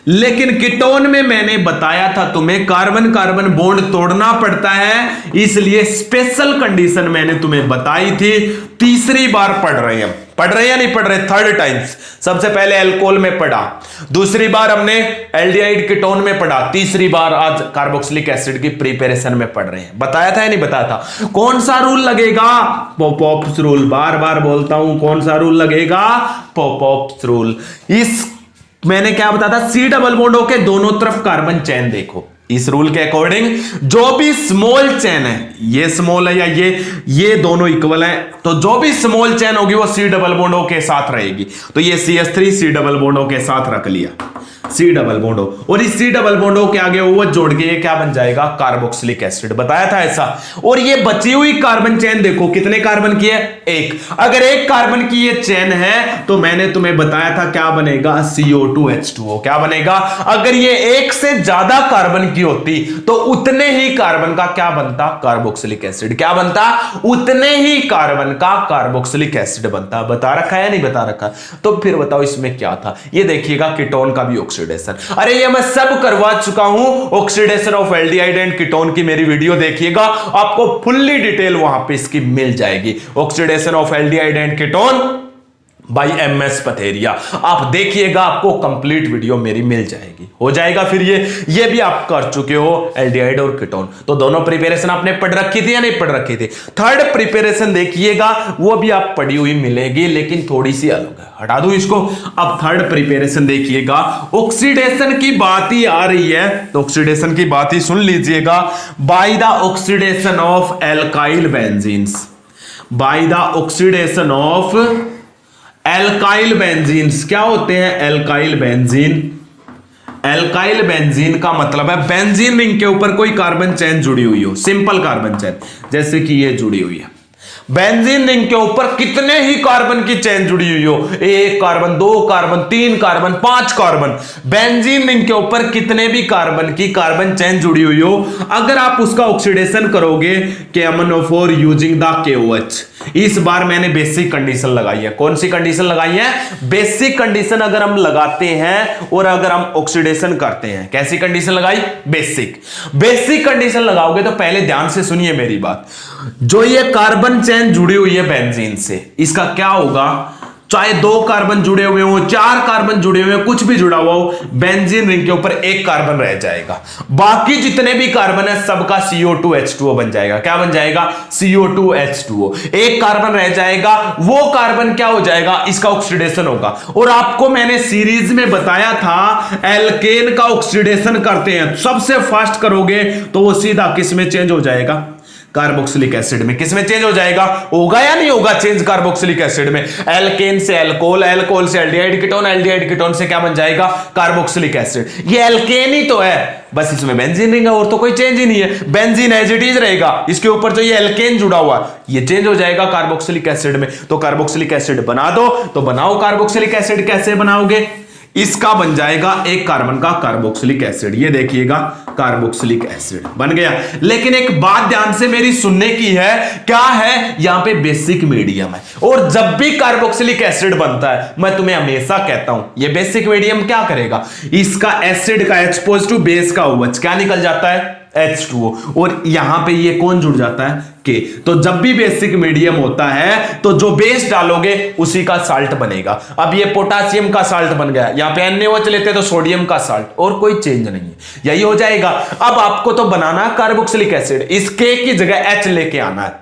लेकिन कीटोन में मैंने बताया था तुम्हें कार्बन कार्बन बॉन्ड तोड़ना पड़ता है, इसलिए स्पेशल कंडीशन मैंने तुम्हें बताई थी। तीसरी बार पढ़ रहे हैं, पढ़ रहे या नहीं पढ़ रहे? Third times. सबसे पहले अल्कोहल में पढ़ा, दूसरी बार हमने एल्डिहाइड कीटोन में पढ़ा, तीसरी बार आज कार्बोक्सिलिक एसिड की प्रिपरेशन में पढ़ रहे हैं। बताया था या नहीं बताया था? कौन सा रूल लगेगा? Pop-ups rule. बार बार बोलता हूं, कौन सा रूल लगेगा? Pop-ups rule. इस मैंने क्या बताया था? सी डबल बॉन्ड होके दोनों तरफ कार्बन चेन देखो, इस रूल के अकॉर्डिंग जो भी स्मॉल चेन है, ये स्मॉल है या ये दोनों इक्वल है, तो जो भी स्मॉल चेन होगी वो सी डबल बॉन्डों के साथ रहेगी। तो ये CH3 सी डबल बॉन्डों के साथ रख लिया, सी डबल बॉन्डो, और इस सी डबल बॉन्डो के आगे वो जोड़ के ये क्या बन जाएगा? Carboxylic acid. बताया था ऐसा। और ये बची हुई कार्बन चेन देखो, कितने कार्बन की है? एक। अगर एक कार्बन की ये चेन है तो मैंने तुम्हें बताया था क्या बनेगा? CO2H2O। क्या बनेगा? अगर ये एक से ज्यादा कार्बन की होती तो उतने ही कार्बन का क्या बनता? Carboxylic acid. क्या बनता? उतने ही कार्बन का कार्बोक्सिलिक एसिड बनता। बता रखा है या नहीं बता रखा? तो फिर बताओ इसमें क्या था? ये देखिएगा कीटोन का भी ऑक्सीडेशन। अरे ये मैं सब करवा चुका हूं, oxidation of aldehyde and ketone की मेरी वीडियो देखिएगा, आपको फुल्ली डिटेल वहां पे इसकी मिल जाएगी। Oxidation of aldehyde and ketone by MS Patheria, आप देखिएगा, आपको कंप्लीट वीडियो मेरी मिल जाएगी, हो जाएगा। फिर ये भी आप कर चुके हो, एल्डिहाइड और कीटोन। तो दोनों प्रिपरेशन आपने पढ़ रखी थी या नहीं पढ़ रखी थी? थर्ड प्रिपरेशन देखिएगा, वो भी आप पढ़ी हुई मिलेगी, लेकिन थोड़ी सी अलग है। हटा दूं इसको। अब थर्ड प्रिपरेशन देखिएगा, ऑक्सीडेशन की बात ही आ रही है तो ऑक्सीडेशन की बात ही सुन लीजिएगा। By the oxidation of alkyl benzenes, by the oxidation of alkyl benzenes. क्या होते हैं एल्काइल बेंजीन? एल्काइल बेंजीन का मतलब है बेंजीन रिंग के ऊपर कोई कार्बन चेन जुड़ी हुई हो, सिंपल कार्बन चेन, जैसे कि ये जुड़ी हुई है। बेंजीन रिंग के ऊपर कितने ही कार्बन की चेन जुड़ी हुई हो, 1 carbon, 2 carbon, 3 carbon, 5 carbon, benzene ring के ऊपर कितने भी कार्बन की कार्बन चेन जुड़ी हुई हो, अगर आप उसका ऑक्सीडेशन करोगे KMnO4 यूजिंग द KOH। इस बार मैंने बेसिक कंडीशन लगाई है। कौन सी कंडीशन लगाई है? बेसिक कंडीशन अगर हम लगाते हैं और अगर हम ऑक्सीडेशन करते हैं, कैसी कंडीशन लगाई? बेसिक कंडीशन लगाओगे तो पहले ध्यान से सुनिए मेरी बात। जो ये कार्बन चेन जुड़ी हुई है बेंजीन से, इसका क्या होगा? चाहे 2 कार्बन जुड़े हुए हो, 4 कार्बन जुड़े हुए हो, कुछ भी जुड़ा हुआ हो, बेंजीन रिंग के ऊपर 1 कार्बन रह जाएगा। बाकी जितने भी कार्बन है सबका CO2H2O बन जाएगा। क्या बन जाएगा? CO2H2O। 1 कार्बन रह जाएगा, वो कार्बन क्या हो जाएगा? इसका ऑक्सीडेशन होगा। और आपको मैंने सीरीज में बताया था, एल्केन का ऑक्सीडेशन करते हैं, सबसे फास्ट करोगे तो वो सीधा किस में चेंज हो जाएगा? कार्बोक्सिलिक एसिड में। किस में चेंज हो जाएगा? होगा या नहीं होगा चेंज? कार्बोक्सिलिक एसिड में। एल्केन से अल्कोहल, अल्कोहल से एल्डिहाइड कीटोन, एल्डिहाइड कीटोन से क्या बन जाएगा? Carboxylic acid. ये एल्केन ही तो है, बस इसमें बेंजीन रिंग है और तो कोई चेंज ही नहीं है। बेंजीन एज इट इज रहेगा, इसके ऊपर जो ये एल्केन जुड़ा हुआ है ये चेंज हो जाएगा कार्बोक्सिलिक एसिड में। तो कार्बोक्सिलिक एसिड बना दो, तो बनाओ कार्बोक्सिलिक एसिड। कैसे बनाओगे? इसका बन जाएगा 1 कार्बन का कार्बोक्सिलिक एसिड। ये देखिएगा कार्बोक्सिलिक एसिड बन गया। लेकिन एक बात ध्यान से मेरी सुनने की है, क्या है? यहां पे बेसिक मीडियम है, और जब भी कार्बोक्सिलिक एसिड बनता है, मैं तुम्हें हमेशा कहता हूं, ये बेसिक मीडियम क्या करेगा? इसका एसिड का H पॉजिटिव, बेस का OH, क्या निकल जाता है? H2O। और यहां पे ये कौन जुड़ जाता है? K। तो जब भी बेसिक मीडियम होता है तो जो बेस डालोगे उसी का साल्ट बनेगा। अब ये पोटासियम का साल्ट बन गया, यहां पे NaOH लेते तो सोडियम का साल्ट, और कोई चेंज नहीं है, यही हो जाएगा। अब आपको तो बनाना कार्बोक्सिलिक एसिड, इस K की जगह H लेके आना है।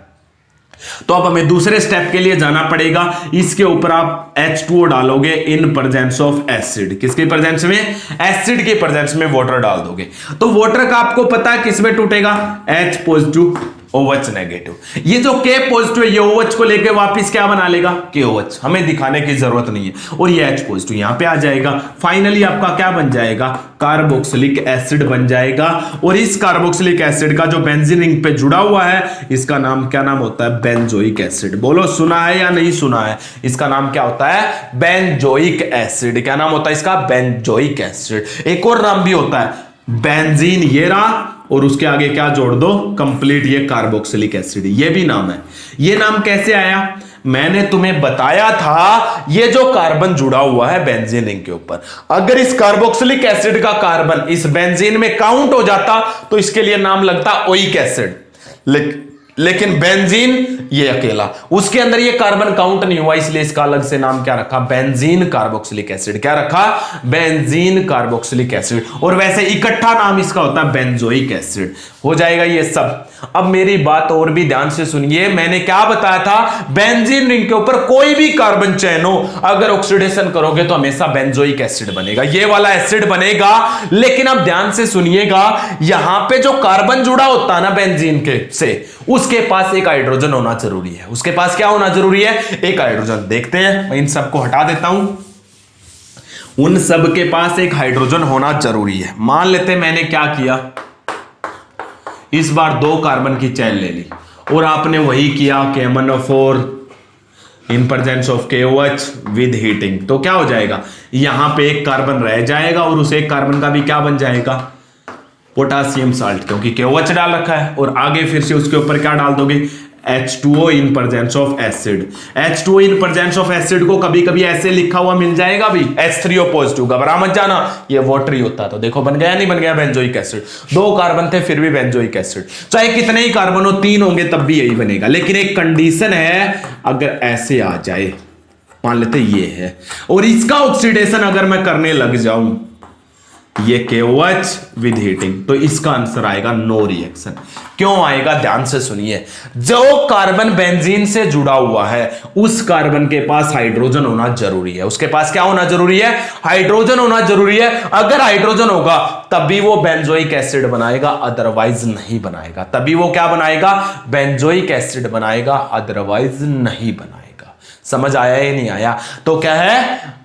तो अब हमें दूसरे स्टेप के लिए जाना पड़ेगा। इसके ऊपर आप H2O डालोगे इन प्रेजेंस ऑफ एसिड। किसके प्रेजेंस में? एसिड के प्रेजेंस में वाटर डाल दोगे। तो वाटर का आपको पता है किस में टूटेगा? H positive OH negative. ये जो K पॉजिटिव है ये OH को लेके वापस क्या बना लेगा, KOH, हमें दिखाने की जरूरत नहीं है। और ये H पॉजिटिव यहां पे आ जाएगा, फाइनली आपका क्या बन जाएगा, कार्बोक्सिलिक एसिड बन जाएगा। और इस कार्बोक्सिलिक एसिड का जो बेंजीन रिंग पे जुड़ा हुआ है इसका नाम क्या नाम होता है, बेंजोइक एसिड। बोलो सुना है या नहीं सुना है, इसका नाम क्या होता है, बेंजोइक एसिड। क्या नाम होता है इसका, बेंजोइक एसिड। एक और नाम भी होता है बेंजीन, ये रहा, और उसके आगे क्या जोड़ दो, कंप्लीट ये कार्बोक्सिलिक एसिड, ये भी नाम है। ये नाम कैसे आया, मैंने तुम्हें बताया था, ये जो कार्बन जुड़ा हुआ है बेंजीन रिंग के ऊपर, अगर इस कार्बोक्सिलिक एसिड का कार्बन इस बेंजीन में काउंट हो जाता तो इसके लिए नाम लगता ओइक एसिड। लेकिन बेंजीन ये अकेला, उसके अंदर ये कार्बन काउंट नहीं हुआ, इसलिए इसका अलग से नाम क्या रखा, बेंजीन कार्बोक्सिलिक एसिड। क्या रखा, बेंजीन कार्बोक्सिलिक एसिड। और वैसे इकट्ठा नाम इसका होता है बेंजोइक एसिड। हो जाएगा ये सब। अब मेरी बात और भी ध्यान से सुनिए, मैंने क्या बताया था, बेंजीन रिंग के ऊपर कोई भी कार्बन चेन हो, अगर ऑक्सीडेशन करोगे तो हमेशा बेंजोइक एसिड बनेगा, ये वाला एसिड बनेगा। लेकिन अब ध्यान से सुनिएगा, यहां पे जो कार्बन जुड़ा होता है ना बेंजीन के से, उसके पास एक हाइड्रोजन होना जरूरी है। उसके पास क्या होना जरूरी है, एक हाइड्रोजन। देखते हैं, मैं इन सबको हटा देता हूं। उन सब के पास एक हाइड्रोजन होना जरूरी है। मान लेते मैंने क्या किया, इस बार 2 कार्बन की चेन ले ली और आपने वही किया KMnO4 in presence of KOH with heating, तो क्या हो जाएगा, यहां पे एक कार्बन रह जाएगा और उस एक कार्बन का भी क्या बन जाएगा, पोटासियम साल्ट, क्योंकि KOH डाल रखा है। और आगे फिर से उसके ऊपर क्या डाल दोगे, H2O in presence of acid. H2O in presence of acid को कभी कभी ऐसे लिखा हुआ मिल जाएगा भी, H3O पॉजिटिव, घबरा मत जाना, ये वाटरी होता। तो देखो बन गया नहीं बन गया बेंजोइक एसिड। 2 कार्बन थे फिर भी बेंजोइक एसिड। चाहे कितने ही कार्बन हो, 3 होंगे तब भी यही बनेगा। लेकिन एक कंडीशन है, अगर ऐसे आ जाए, मान लेते ये है, और इसका ऑक्सीडेशन अगर मैं करने लग जाऊं, ये KOH विद हीटिंग, तो इसका आंसर आएगा नो रिएक्शन। क्यों आएगा, ध्यान से सुनिए। जो कार्बन बेंजीन से जुड़ा हुआ है उस कार्बन के पास हाइड्रोजन होना जरूरी है। उसके पास क्या होना जरूरी है, हाइड्रोजन होना जरूरी है। अगर हाइड्रोजन होगा तभी वो बेंजोइक एसिड बनाएगा, अदरवाइज नहीं बनाएगा। तभी वो क्या बनाएगा, बेंजोइक एसिड बनाएगा, अदरवाइज नहीं बनाएगा। समझ आया या नहीं आया? तो क्या है,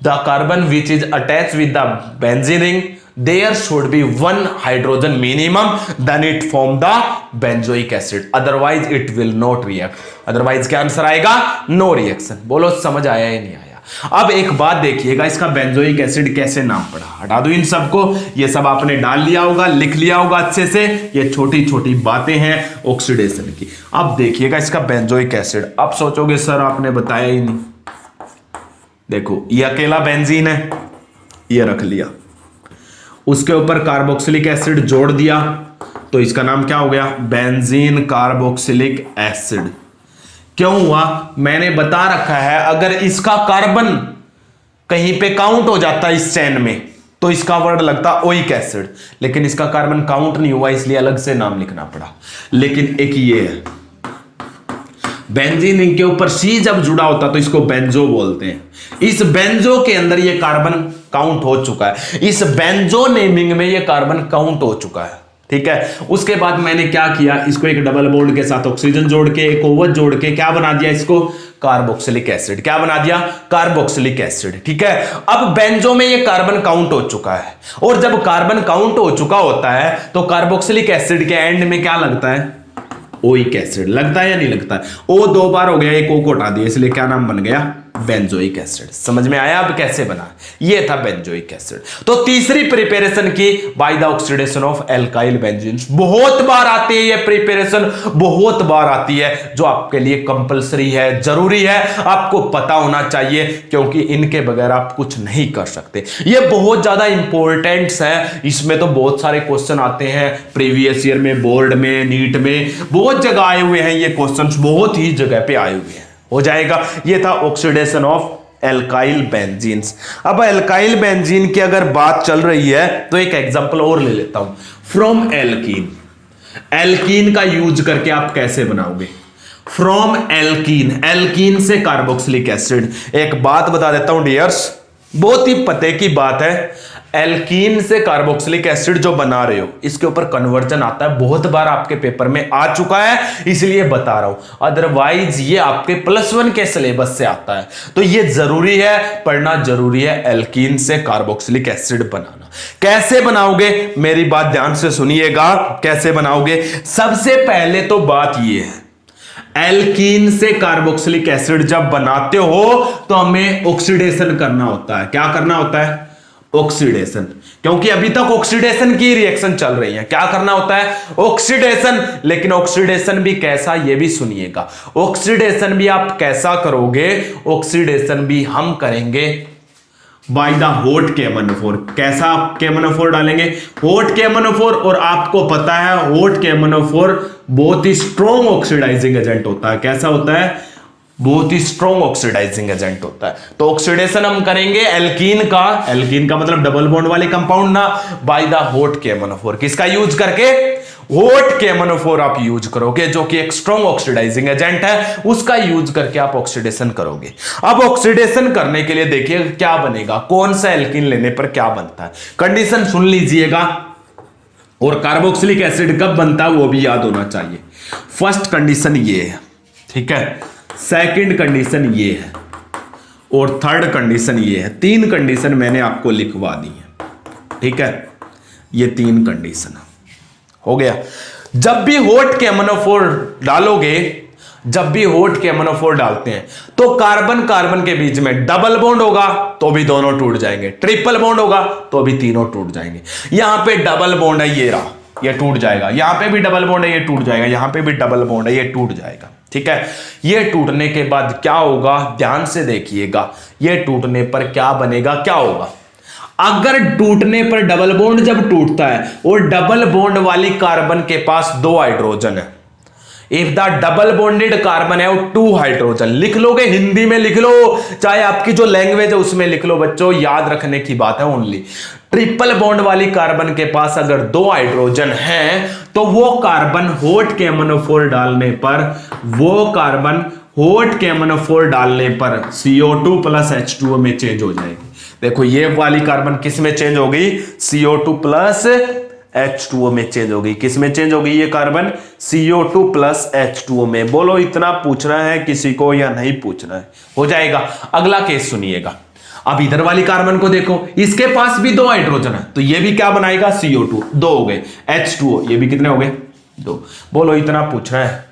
the carbon which is attached with the benzene ring, there should be 1 hydrogen minimum, then it form the benzoic acid, otherwise it will not react। otherwise क्या आंसर आएगा, no reaction। बोलो समझ आया या नहीं आया? अब एक बात देखिएगा, इसका बेंजोइक एसिड कैसे नाम पड़ा, हटा दो इन सबको। ये सब आपने डाल लिया होगा, लिख लिया होगा अच्छे से, ये छोटी छोटी बातें हैं ऑक्सीडेशन की। अब देखिएगा इसका बेंजोइक एसिड, अब सोचोगे सर आपने बताया ही नहीं। देखो ये अकेला बेंजीन है, ये रख लिया, उसके ऊपर कार्बोक्सिलिक एसिड जोड़ दिया, तो इसका नाम क्या हो गया, बेंजीन कार्बोक्सिलिक एसिड। क्यों हुआ, मैंने बता रखा है, अगर इसका कार्बन कहीं पे काउंट हो जाता इस चेन में तो इसका वर्ड लगता ओइक एसिड, लेकिन इसका कार्बन काउंट नहीं हुआ इसलिए अलग से नाम लिखना पड़ा। लेकिन एक ये है, बेंजीन रिंग के ऊपर C जब जुड़ा होता तो इसको बेंजो बोलते हैं। इस बेंजो के अंदर ये कार्बन काउंट हो चुका है, इस बेंजो नेमिंग में ये कार्बन काउंट हो चुका है, ठीक है। उसके बाद मैंने क्या किया, इसको एक डबल बॉन्ड के साथ ऑक्सीजन जोड़ के, एक OH जोड़ के क्या बना दिया, इसको कार्बोक्सिलिक एसिड। क्या बना दिया, कार्बोक्सिलिक एसिड, ठीक है। अब बेंजो में ये कार्बन काउंट हो चुका है, और जब कार्बन काउंट हो चुका होता है तो कार्बोक्सिलिक एसिड के एंड में क्या लगता है, ओइक एसिड लगता है या नहीं लगता है। O 2 बार हो गया, एक O को हटा दिया, इसलिए क्या नाम बन गया, बेंजोइक एसिड। समझ में आया अब कैसे बना, ये था बेंजोइक एसिड। तो तीसरी प्रिपरेशन की by the oxidation of alkyl benzenes. बहुत बार आती है ये प्रिपरेशन, बहुत बार आती है, जो आपके लिए कंपलसरी है, जरूरी है, आपको पता होना चाहिए, क्योंकि इनके बगैर आप कुछ नहीं कर सकते। ये बहुत ज्यादा इंपॉर्टेंट है, इसमें तो बहुत सारे क्वेश्चन आते हैं प्रीवियस ईयर में, बोर्ड में, नीट में, बहुत जगह आए हुए हैं ये क्वेश्चंस, बहुत ही जगह पे आए हुए हैं। हो जाएगा, ये था ऑक्सीडेशन ऑफ एल्काइल बेंजीन्स। अब एल्काइल बेंजीन की अगर बात चल रही है तो एक एग्जांपल और ले लेता हूं, फ्रॉम एल्कीन। एल्कीन का यूज करके आप कैसे बनाओगे, फ्रॉम एल्कीन, एल्कीन से कार्बोक्सिलिक एसिड। एक बात बता देता हूं डियर्स, बहुत ही पते की बात है, एल्कीन से कार्बोक्सिलिक एसिड जो बना रहे हो इसके ऊपर कन्वर्जन आता है, बहुत बार आपके पेपर में आ चुका है इसलिए बता रहा हूं, अदरवाइज ये आपके +1 के सिलेबस से आता है, तो ये जरूरी है, पढ़ना जरूरी है एल्कीन से कार्बोक्सिलिक एसिड बनाना। कैसे बनाओगे मेरी बात ध्यान से सुनिएगा, कैसे बनाओगे। सबसे पहले तो बात ये है, एल्कीन से कार्बोक्सिलिक एसिड जब बनाते हो तो हमें ऑक्सीडेशन करना होता है। क्या करना होता है? ऑक्सीडेशन, क्योंकि अभी तक ऑक्सीडेशन की रिएक्शन चल रही है। क्या करना होता है? ऑक्सीडेशन। लेकिन ऑक्सीडेशन भी कैसा, ये भी सुनिएगा। ऑक्सीडेशन भी आप कैसा करोगे? ऑक्सीडेशन भी हम करेंगे बाय द हॉट KMnO4। कैसा KMnO4 डालेंगे? Hot KMnO4। और आपको पता है हॉट KMnO4 बहुत ही स्ट्रॉन्ग ऑक्सीडाइजिंग एजेंट होता है। कैसा होता है? बहुत ही स्ट्रॉन्ग ऑक्सीडाइजिंग एजेंट होता है। तो ऑक्सीडेशन हम करेंगे एल्कीन का मतलब डबल बॉन्ड वाले कंपाउंड ना, बाय द हॉट KMnO4। किसका यूज करके? हॉट KMnO4 आप यूज करोगे, जो कि एक स्ट्रॉन्ग ऑक्सीडाइजिंग एजेंट है, उसका यूज करके आप ऑक्सीडेशन करोगे। अब ऑक्सीडेशन करने के लिए देखिए क्या बनेगा, कौन सा एल्कीन लेने पर क्या बनता है। कंडीशन सुन लीजिएगा, और कार्बोक्सिलिक एसिड कब बनता है वो भी याद होना चाहिए। फर्स्ट कंडीशन ये है, ठीक है, सेकंड कंडीशन ये है, और थर्ड कंडीशन ये है। 3 कंडीशन मैंने आपको लिखवा दी है, ठीक है, ये 3 कंडीशन हो गया। जब भी हॉट KMnO4 डालोगे, जब भी हॉट KMnO4 डालते हैं तो कार्बन कार्बन के बीच में डबल बॉन्ड होगा तो भी दोनों टूट जाएंगे, ट्रिपल बॉन्ड होगा तो भी तीनों टूट जाएंगे। यहां पे डबल बॉन्ड है, ये रहा, ये टूट जाएगा। यहां पे भी डबल बॉन्ड है, ये टूट जाएगा। यहां पे भी डबल बॉन्ड है, ये टूट जाएगा, ठीक है। ये टूटने के बाद क्या होगा, ध्यान से देखिएगा, ये टूटने पर क्या बनेगा, क्या होगा। अगर टूटने पर डबल बॉन्ड जब टूटता है और डबल बॉन्ड वाली कार्बन के पास 2 हाइड्रोजन है, if the double bonded carbon है वो 2 हाइड्रोजन, लिख लोगे, हिंदी में लिख लो, चाहे आपकी जो लैंग्वेज है उसमें लिख लो बच्चों, याद रखने की बात है ओनली। ट्रिपल बॉन्ड वाली कार्बन के पास अगर 2 हाइड्रोजन हैं तो वो कार्बन हॉट KMnO4 डालने पर, वो कार्बन हॉट KMnO4 डालने पर CO2 प्लस H2O में चेंज हो जाएगी। देखो ये वाली कार्बन किस में चेंज हो गई? CO2 प्लस H2O में चेंज हो गई। किस में चेंज हो गई ये कार्बन? CO2 प्लस H2O में। बोलो इतना पूछना है किसी को या नहीं पूछना है? हो जाएगा। अगला केस सुनिएगा। अब इधर वाली कार्बन को देखो, इसके पास भी 2 हाइड्रोजन है, तो ये भी क्या बनाएगा? CO2, 2 हो गए। H2O, ये भी कितने हो गए? 2। बोलो इतना पूछना है।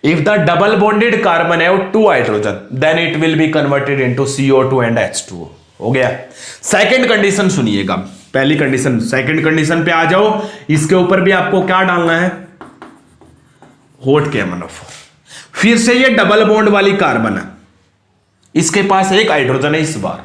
If the double bonded carbon है 2 hydrogen, then it will be converted into CO2 and H2O। हो गया। सेकंड कंडीशन सुनिएगा, पहली कंडीशन, सेकंड कंडीशन पे आ जाओ। इसके ऊपर भी आपको क्या डालना है? Hot KMnO4। फिर से ये डबल बॉन्ड वाली कार्बन है, इसके पास 1 हाइड्रोजन है इस बार,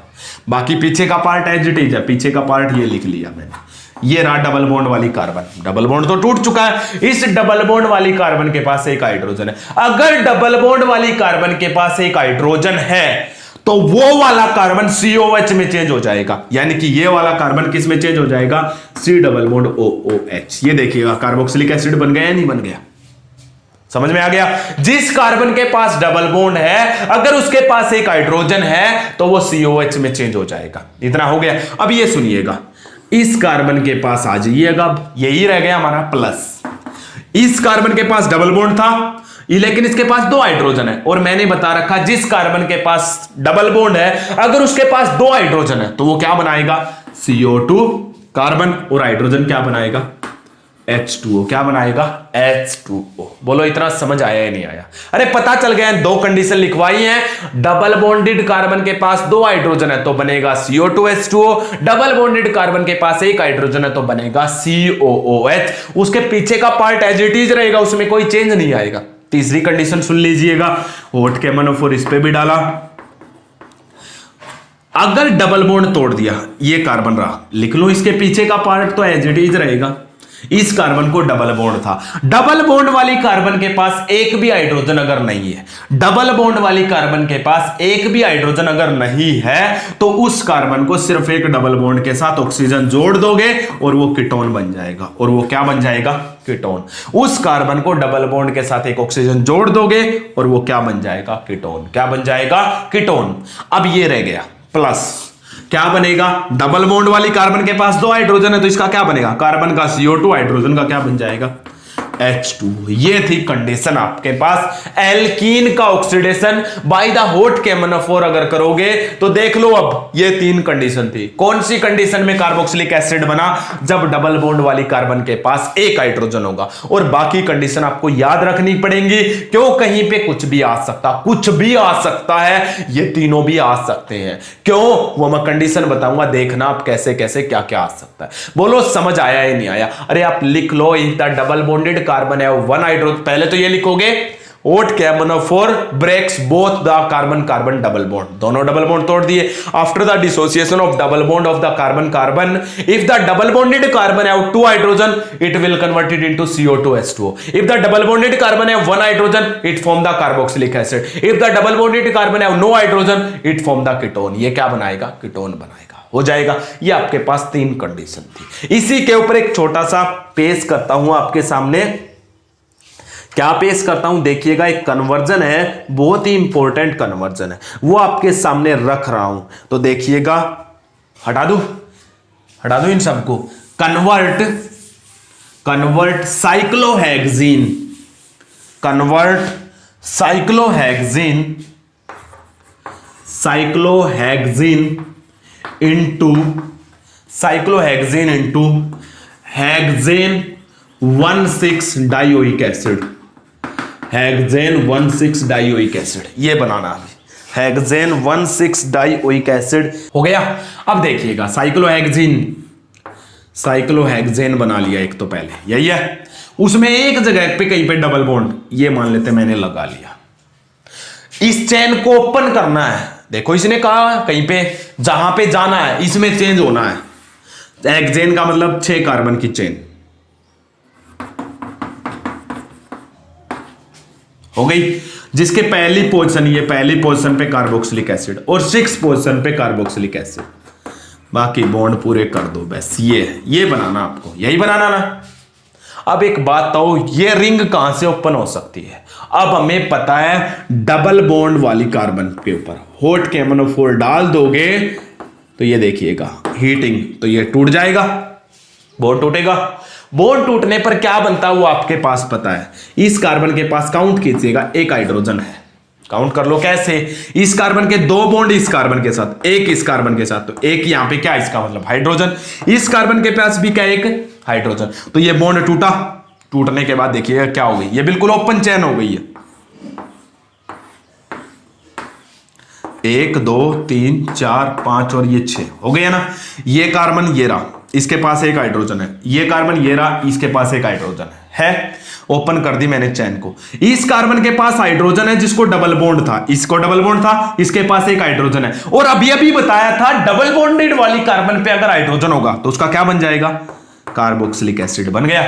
बाकी पीछे का पार्ट एज इट इज है, पीछे का पार्ट ये लिख लिया मैंने। ये रहा डबल बॉन्ड वाली कार्बन, डबल बॉन्ड तो टूट चुका है। इस डबल बॉन्ड वाली कार्बन के पास 1 हाइड्रोजन है। अगर डबल बॉन्ड वाली कार्बन के पास 1 हाइड्रोजन है तो वो वाला कार्बन COH में चेंज हो जाएगा, यानी कि ये वाला कार्बन किस में चेंज हो जाएगा? C double bond OOH। ये देखिएगा कार्बोक्सिलिक एसिड बन गया या नहीं बन गया? समझ में आ गया? जिस कार्बन के पास डबल बॉन्ड है, अगर उसके पास 1 हाइड्रोजन है तो वो COH में चेंज हो जाएगा। इतना हो गया। अब ये सुनिएगा, इस कार्बन के पास आ जाइएगा, अब यही रह गया हमारा प्लस। इस कार्बन के पास डबल बॉन्ड था, लेकिन इसके पास 2 हाइड्रोजन है, और मैंने बता रखा जिस कार्बन के पास डबल बॉन्ड है, अगर उसके पास 2 हाइड्रोजन है तो वो क्या बनाएगा? CO2 कार्बन, और हाइड्रोजन क्या बनाएगा? H2O। क्या बनाएगा? H2O। बोलो इतना समझ आया या नहीं आया? अरे पता चल गया, 2 कंडीशन लिखवाई हैं। डबल बॉन्डेड कार्बन के पास 2 हाइड्रोजन है तो बनेगा CO2H2O। डबल बॉन्डेड कार्बन के पास 1 हाइड्रोजन है तो बनेगा COOH। उसके पीछे का पार्ट एज इट इज रहेगा, उसमें कोई चेंज नहीं आएगा। तीसरी कंडीशन सुन लीजिएगा, हॉट KMnO4 इस पे भी डाला। अगर डबल बॉन्ड तोड़ दिया, ये कार्बन रहा, लिख लो इसके पीछे का पार्ट तो एज इट इज रहेगा। इस कार्बन को डबल बॉन्ड था, डबल बॉन्ड वाली कार्बन के पास 1 भी हाइड्रोजन अगर नहीं है, डबल बॉन्ड वाली कार्बन के पास 1 भी हाइड्रोजन अगर नहीं है तो उस कार्बन को सिर्फ एक डबल बॉन्ड के साथ ऑक्सीजन जोड़ दोगे और वो कीटोन बन जाएगा। और वो क्या बन जाएगा? कीटोन। उस कार्बन को डबल बॉन्ड के साथ एक ऑक्सीजन जोड़ दोगे और वो क्या बन जाएगा? कीटोन। क्या बन जाएगा? कीटोन। अब ये रह गया प्लस, क्या बनेगा, डबल बॉन्ड वाली कार्बन के पास 2 हाइड्रोजन है तो इसका क्या बनेगा, कार्बन का CO2, हाइड्रोजन का क्या बन जाएगा, H2। ये थी कंडीशन आपके पास एल्कीन का ऑक्सीडेशन बाय द हॉट केमनोफोर अगर करोगे तो देख लो। अब ये 3 कंडीशन थी। कौन सी कंडीशन में कार्बोक्सिलिक एसिड बना, जब डबल बॉन्ड वाली कार्बन के पास 1 हाइड्रोजन होगा। और बाकी कंडीशन आपको याद रखनी पड़ेंगी, क्यों, कहीं पे कुछ भी आ सकता, कुछ भी आ सकता है, ये तीनों भी आ सकते हैं। क्यों, वो मैं कंडीशन बताऊंगा, देखना आप कैसे कैसे क्या क्या आ सकता है। बोलो समझ आया या नहीं आया। अरे आप लिख लो, if the double bonded carbon है 1 हाइड्रोजन, पहले तो ये लिखोगे ओट केमनोफोर breaks both the carbon carbon double bond, दोनों डबल बॉन्ड तोड़ दिए। After the dissociation of double bond of the carbon carbon, if the double bonded carbon have 2 hydrogen it will converted into CO2 H2O। If the double bonded carbon have 1 hydrogen it form the carboxylic acid. If the double bonded carbon have no hydrogen it form the ketone. ये क्या बनाएगा, ketone बनाएगा, हो जाएगा। ये आपके पास 3 condition थी। इसी के ऊपर एक छोटा सा पेश करता हूं आपके सामने। क्या पेश करता हूं, देखिएगा, एक कन्वर्जन है, बहुत ही इंपॉर्टेंट कन्वर्जन है, वो आपके सामने रख रहा हूं। तो देखिएगा, हटा दो इन सबको। Convert cyclohexene, into hexane 1,6 dioic acid, hexane 1,6 dioic acid, ये बनाना है। हेक्सेन 1,6 डाइओइक एसिड हो गया। अब देखिएगा, साइक्लोहेक्सेन बना लिया एक, तो पहले यही है, उसमें एक जगह पे कहीं पे डबल बॉन्ड, ये मान लेते मैंने लगा लिया। इस चेन को ओपन करना है। देखो इसने कहा कहीं पे जहां पे जाना है इसमें चेंज होना है। हेक्सेन का मतलब 6 कार्बन की चेन हो गई, जिसके पहली पोजीशन पे कार्बोक्सिलिक एसिड और 6 पोजीशन पे कार्बोक्सिलिक एसिड, बाकी बॉन्ड पूरे कर दो बस। ये बनाना आपको, यही बनाना ना। अब एक बात तो, ये रिंग कहां से ओपन हो सकती है। अब हमें पता है डबल बॉन्ड वाली कार्बन के ऊपर हॉट केमनोफोर डाल दोगे तो ये देखिएगा हीटिंग, तो ये टूट जाएगा, बॉन्ड टूटेगा। बॉन्ड टूटने पर क्या बनता है वो आपके पास पता है। इस कार्बन के पास काउंट कीजिएगा, 1 हाइड्रोजन है, काउंट कर लो कैसे, इस कार्बन के 2 बॉन्ड इस कार्बन के साथ, 1 इस कार्बन के साथ, तो 1 यहां पे क्या, इसका मतलब हाइड्रोजन। इस कार्बन के पास भी क्या, 1 हाइड्रोजन, तो ये बॉन्ड टूटा। टूटने के बाद देखिएगा क्या हो गई, ये बिल्कुल ओपन चेन हो गई है। 1 2 3 4 5 और ये 6 हो गया ना। ये कार्बन ये रहा, इसके पास 1 हाइड्रोजन है, ये कार्बन ये रहा, इसके पास 1 हाइड्रोजन है। ओपन कर दी मैंने चेन को। इस कार्बन के पास हाइड्रोजन है जिसको डबल बॉन्ड था, इसको डबल बॉन्ड था, इसके पास 1 हाइड्रोजन है। और अभी बताया था डबल बॉन्डेड वाली कार्बन पे अगर हाइड्रोजन होगा तो उसका क्या बन जाएगा, कार्बोक्सिलिक एसिड बन गया।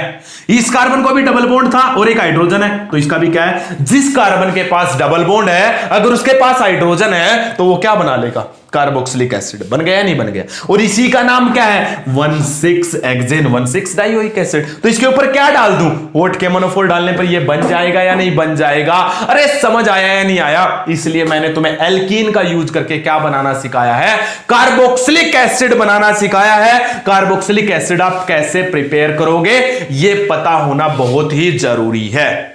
इस कार्बन को भी डबल बॉन्ड था और 1 हाइड्रोजन है, तो इसका भी क्या है, जिस कार्बन के पास डबल बॉन्ड है अगर उसके पास हाइड्रोजन है तो वो क्या बना लेगा, कार्बोक्सिलिक एसिड बन गया, नहीं बन गया। और इसी का नाम क्या है, 1,6 हेक्सेन 1,6 डाइओइक एसिड। तो इसके ऊपर क्या डाल दूं, हॉट केमनोफोर डालने पर ये बन जाएगा या नहीं बन जाएगा। अरे समझ आया या नहीं आया, इसलिए मैंने तुम्हें एल्कीन का यूज करके क्या बनाना सिखाया है, कार्बोक्सिलिक एसिड बनाना सिखाया है। कार्बोक्सिलिक एसिड आप कैसे प्रिपेयर करोगे ये पता होना बहुत ही जरूरी है।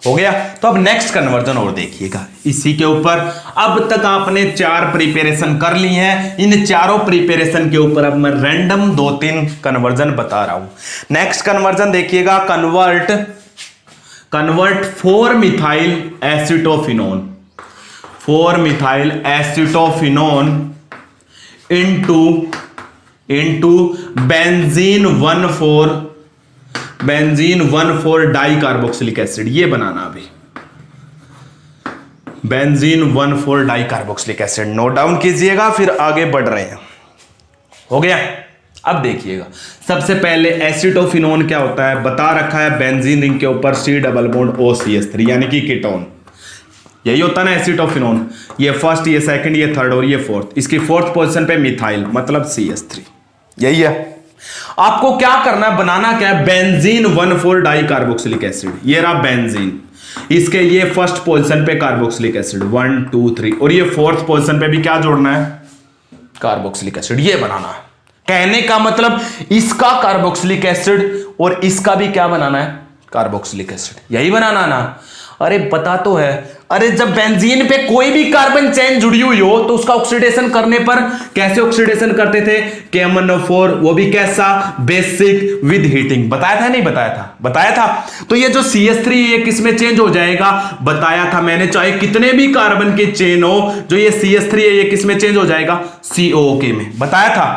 हो गया। तो अब नेक्स्ट कन्वर्जन और देखिएगा इसी के ऊपर। अब तक आपने 4 प्रिपरेशन कर ली हैं, इन चारों प्रिपरेशन के ऊपर अब मैं रैंडम 2-3 कन्वर्जन बता रहा हूं। नेक्स्ट कन्वर्जन देखिएगा, convert four methyl acetophenone, four methyl acetophenone into benzene 1,4 di carboxylic acid. ये बनाना अभी benzene 1,4 di carboxylic acid note down कीजिएगा, फिर आगे बढ़ रहे हैं। हो गया। अब देखिएगा सबसे पहले एसिटोफिनोन क्या होता है, बता रखा है बेंजीन रिंग के ऊपर C डबल बॉन्ड OCH3 यानी कि कीटोन, यही होता है ना एसिटोफिनोन। ये फर्स्ट, ये सेकंड, ये थर्ड और ये फोर्थ। इसकी 4th पोजीशन पे मिथाइल मतलब CH3, यही है। आपको क्या करना है, बनाना क्या है, बेंजीन 1,4 डाई कार्बोक्सिलिक एसिड। ये रहा बेंजीन, इसके ये फर्स्ट पोजीशन पे कार्बोक्सिलिक एसिड 1 2 3 और ये 4th पोजीशन पे भी क्या जोड़ना है, कार्बोक्सिलिक एसिड, ये बनाना है। कहने का मतलब इसका कार्बोक्सिलिक एसिड और इसका भी क्या बनाना है, कार्बोक्सिलिक एसिड, यही बनाना ना। अरे पता तो है। अरे जब बेंजीन पे कोई भी कार्बन चेन जुड़ी हुई हो तो उसका ऑक्सीडेशन करने पर कैसे ऑक्सीडेशन करते थे, KMnO4, वो भी कैसा, बेसिक विद हीटिंग। बताया था नहीं बताया था, बताया था। तो ये जो CH3 ये किस में चेंज हो जाएगा, बताया था मैंने, चाहे कितने भी कार्बन के चेन हो, जो ये CH3 है ये किस में चेंज हो जाएगा, COOK में, बताया था।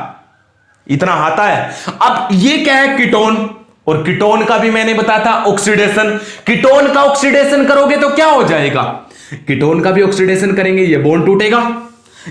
इतना आता है। अब ये क्या है, कीटोन, और कीटोन का भी मैंने बताया था ऑक्सीडेशन। कीटोन का ऑक्सीडेशन करोगे तो क्या हो जाएगा, कीटोन का भी ऑक्सीडेशन करेंगे, ये बॉन्ड टूटेगा।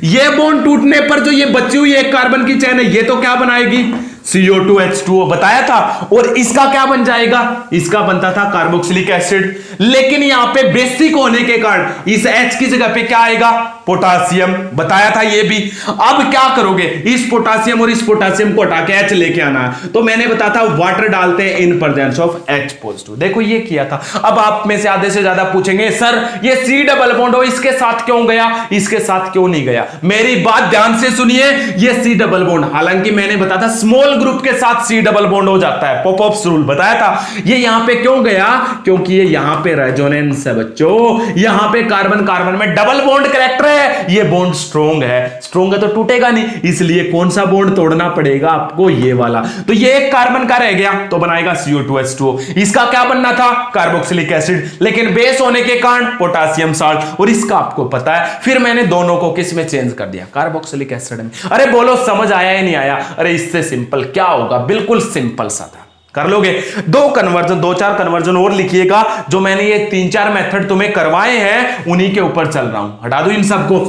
ये बॉन्ड टूटने पर जो ये बची हुई एक कार्बन की चेन है ये तो क्या बनाएगी, CO2H2O, बताया था। और इसका क्या बन जाएगा, इसका बनता था कार्बोक्सिलिक एसिड। लेकिन यहां पे बेसिक होने के कारण इस H की जगह पे क्या आएगा, पोटासियम, बताया था ये भी। अब क्या करोगे, इस पोटासियम और इस पोटासियम को हटा के H लेके आना है, तो मैंने बताया था वाटर डालते हैं in presence of H positive. देखो ये किया था। अब आप में से आधे से ज्यादा पूछेंगे सर ये C डबल बॉन्ड हो इसके साथ क्यों गया, इसके साथ क्यों नहीं गया। मेरी बात ध्यान से सुनिए, ये C डबल बॉन्ड, हालांकि मैंने बताया था स्मॉल ग्रुप के साथ C डबल बॉन्ड हो जाता है, पॉपअप्स रूल, बताया था। ये यहां पे क्यों गया, क्योंकि ये यहां पे रेजोनेंस है बच्चों, यहां पे कार्बन कार्बन में डबल बॉन्ड कैरेक्टर है, ये बॉन्ड स्ट्रॉन्ग है, स्ट्रॉन्ग है तो टूटेगा नहीं, इसलिए कौन सा बॉन्ड तोड़ना पड़ेगा आपको, ये वाला। तो ये एक कार्बन का रह गया तो बनाएगा CO2H2O। इसका क्या बनना था, कार्बोक्सिलिक एसिड, लेकिन बेस होने के कारण पोटासियम साल्ट, और इसका आपको पता है। फिर मैंने दोनों को किस में चेंज कर दिया, कार्बोक्सिलिक एसिड में। अरे बोलो समझ आया या नहीं आया। अरे इससे सिंपल क्या होगा, बिल्कुल सिंपल सा था, कर लोगे। दो चार कन्वर्जन और लिखिएगा, जो मैंने ये 3-4 मेथड तुम्हें करवाए हैं उन्हीं के ऊपर चल रहा हूं, हटा दो इन सबको।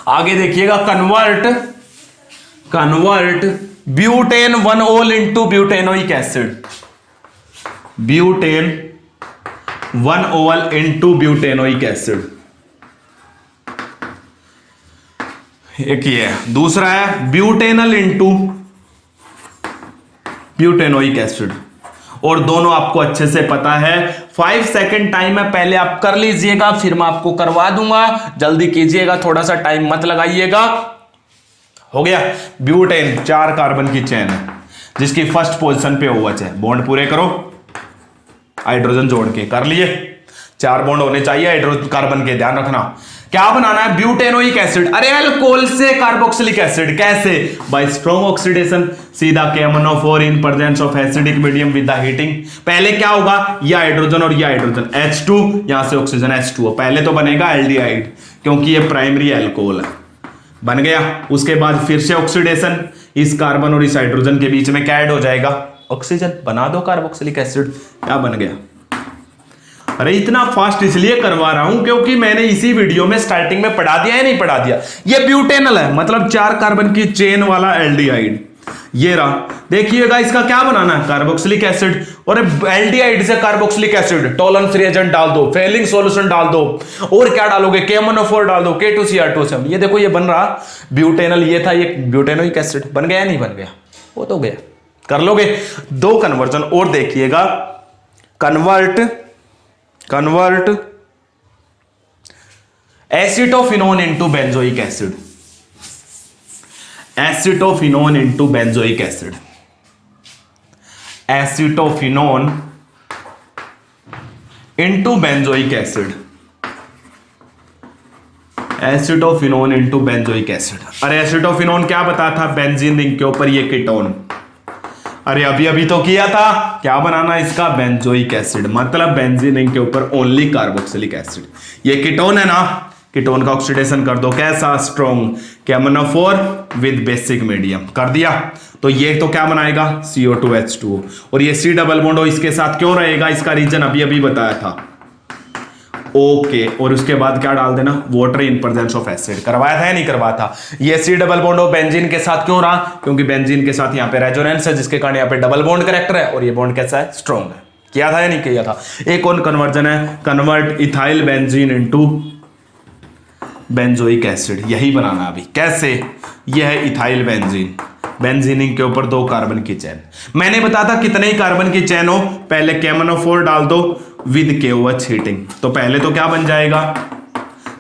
आगे देखिएगा, कन्वर्ट ब्यूटेन 1 ओल इंटू ब्यूटेनोइक एसिड, ब्यूटेन 1 ओल इंटू ब्यूटेनोइक एसिड, एक ये है। दूसरा है ब्यूटेनल इंटू ब्यूटेनोइक एसिड, और दोनों आपको अच्छे से पता है। 5 सेकंड टाइम है, पहले आप कर लीजिएगा फिर मैं आपको करवा दूंगा, जल्दी कीजिएगा, थोड़ा सा टाइम मत लगाइएगा। हो गया, ब्यूटेन 4 कार्बन की चेन है जिसकी फर्स्ट पोजीशन पे OH है, बॉन्ड पूरे करो, हाइड्रोजन जोड़ के कर लिए। 4 बॉन्ड होने चाहिए हाइड्रोजन कार्बन के, ध्यान रखना। क्या बनाना है, ब्यूटेनोइक एसिड। अरे अल्कोहल से कार्बोक्सिलिक एसिड, कैसे, बाय स्ट्रॉन्ग ऑक्सीडेशन, सीधा KMnO4 in presence of acidic medium with the heating. पहले क्या होगा, ये हाइड्रोजन और ये हाइड्रोजन, H2, यहां से ऑक्सीजन H2O, पहले तो बनेगा एल्डिहाइड क्योंकि ये प्राइमरी अल्कोहल है, बन गया। उसके बाद फिर से ऑक्सीडेशन, इस कार्बन और इस हाइड्रोजन के बीच में क्या ऐड हो जाएगा, ऑक्सीजन, बना दो कार्बोक्सिलिक एसिड, क्या बन गया। अरे इतना फास्ट इसलिए करवा रहा हूं क्योंकि मैंने इसी वीडियो में स्टार्टिंग में पढ़ा दिया है, नहीं पढ़ा दिया। ये ब्यूटेनल है, मतलब 4 कार्बन की चेन वाला एल्डिहाइड, ये रहा। देखिएगा इसका क्या बनाना है, कार्बोक्सिलिक एसिड, और एल्डिहाइड से कार्बोक्सिलिक एसिड, टॉलरेंस रिएजेंट डाल दो, फेलिंग सॉल्यूशन डाल दो, और क्या डालोगे, KMnO4 डाल दो, K2Cr2, ये देखो ये बन रहा ब्यूटेनल, ये था ये ब्यूटेनोइक एसिड, बन गया नहीं बन गया, वो तो गया, कर लोगे। 2 कन्वर्जन और देखिएगा, convert acetophenone into benzoic acid, acetophenone into benzoic acid, acetophenone into benzoic acid, acetophenone into benzoic acid. अरे एसिटोफिनोन क्या बताया था, बेंजीन रिंग के ऊपर ये कीटोन। अरे अभी अभी तो किया था, क्या बनाना इसका, बेंजोइक एसिड, मतलब बेंजीन रिंग के ऊपर ओनली कार्बोक्सिलिक एसिड। ये कीटोन है ना, कीटोन का ऑक्सीडेशन कर दो, कैसा, strong, KMnO4 with basic medium, कर दिया। तो ये तो क्या बनाएगा, CO2H2O, और ये C डबल बॉन्ड हो इसके साथ क्यों रहेगा, इसका रीजन अभी अभी बताया था, ओके। और उसके बाद क्या डाल देना, water in presence of acid, करवाया था या नहीं करवाया था। ये C डबल बॉन्ड हो बेंजीन के साथ क्यों रहा, क्योंकि बेंजीन के साथ यहाँ पे रेजोनेंस है, जिसके कारण यहाँ पे डबल बॉन्ड कैरेक्टर है, और ये बॉन्ड कैसा है, स्ट्रॉन्ग है। किया था या नहीं किया था। एक और कन्वर्जन है, convert ethyl benzene into benzoic acid, यही बनाना अभी, कैसे, यह है इथाइल बेंजीन, बेंजीनिंग के ऊपर 2 कार्बन की चेन। मैंने बताया था कितने ही कार्बन की चेन हो, पहले KMnO4 डाल दो विद KOH हीटिंग, तो पहले तो क्या बन जाएगा,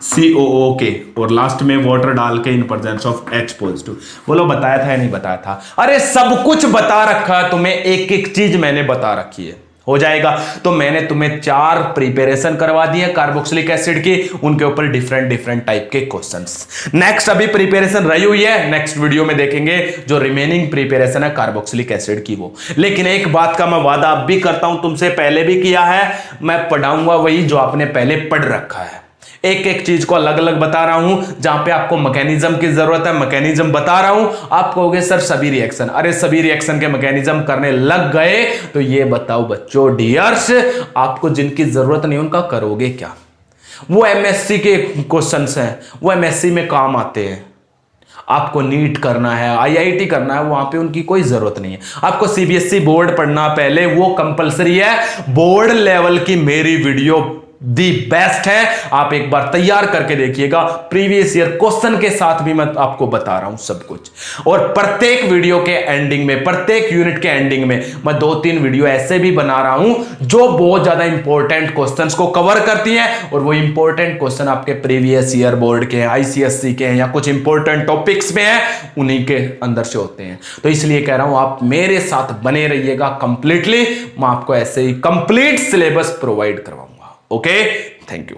COO के और लास्ट में वाटर डाल के in presence of H positive. बोलो बताया था या नहीं बताया था? अरे सब कुछ बता रखा है तुम्हें, एक एक चीज मैंने बता रखी है। हो जाएगा। तो मैंने तुम्हें 4 प्रिपरेशन करवा दी है कार्बोक्सिलिक एसिड की, उनके ऊपर डिफरेंट डिफरेंट टाइप के क्वेश्चंस। नेक्स्ट अभी प्रिपरेशन रही हुई है, नेक्स्ट वीडियो में देखेंगे जो रिमेनिंग प्रिपरेशन है कार्बोक्सिलिक एसिड की वो। लेकिन एक बात का मैं वादा अब भी करता हूं, तुमसे पहले भी किया है, मैं पढ़ाऊंगा वही जो आपने पहले पढ़ रखा है। एक एक चीज को अलग अलग बता रहा हूं, जहां पे आपको मैकेनिज्म की जरूरत है मैकेनिज्म बता रहा हूं। आप कहोगे सर सभी रिएक्शन, अरे सभी रिएक्शन के मैकेनिज्म करने लग गए तो ये बताओ बच्चों डियर्स, आपको जिनकी जरूरत नहीं उनका करोगे क्या? वो एमएससी के क्वेश्चंस हैं, वो एमएससी में काम आते हैं। आपको नीट करना है, आईआईटी करना है, वहां पे उनकी कोई जरूरत नहीं है। आपको सीबीएसई बोर्ड पढ़ना पहले, वो कंपलसरी है। बोर्ड लेवल की मेरी वीडियो दी बेस्ट है, आप एक बार तैयार करके देखिएगा। प्रीवियस ईयर क्वेश्चन के साथ भी मैं आपको बता रहा हूं सब कुछ। और प्रत्येक वीडियो के एंडिंग में, प्रत्येक यूनिट के एंडिंग में मैं 2-3 वीडियो ऐसे भी बना रहा हूं जो बहुत ज्यादा इंपॉर्टेंट क्वेश्चंस को कवर करती हैं। और वो इंपॉर्टेंट क्वेश्चन आपके प्रीवियस ईयर बोर्ड के हैं, आईसीएसई के हैं, या कुछ इंपॉर्टेंट टॉपिक्स में है, उन्हीं के अंदर से होते हैं। तो इसलिए कह रहा हूं आप मेरे साथ बने रहिएगा कंप्लीटली, मैं आपको ऐसे ही कंप्लीट सिलेबस प्रोवाइड करवाऊंगा। Okay, thank you.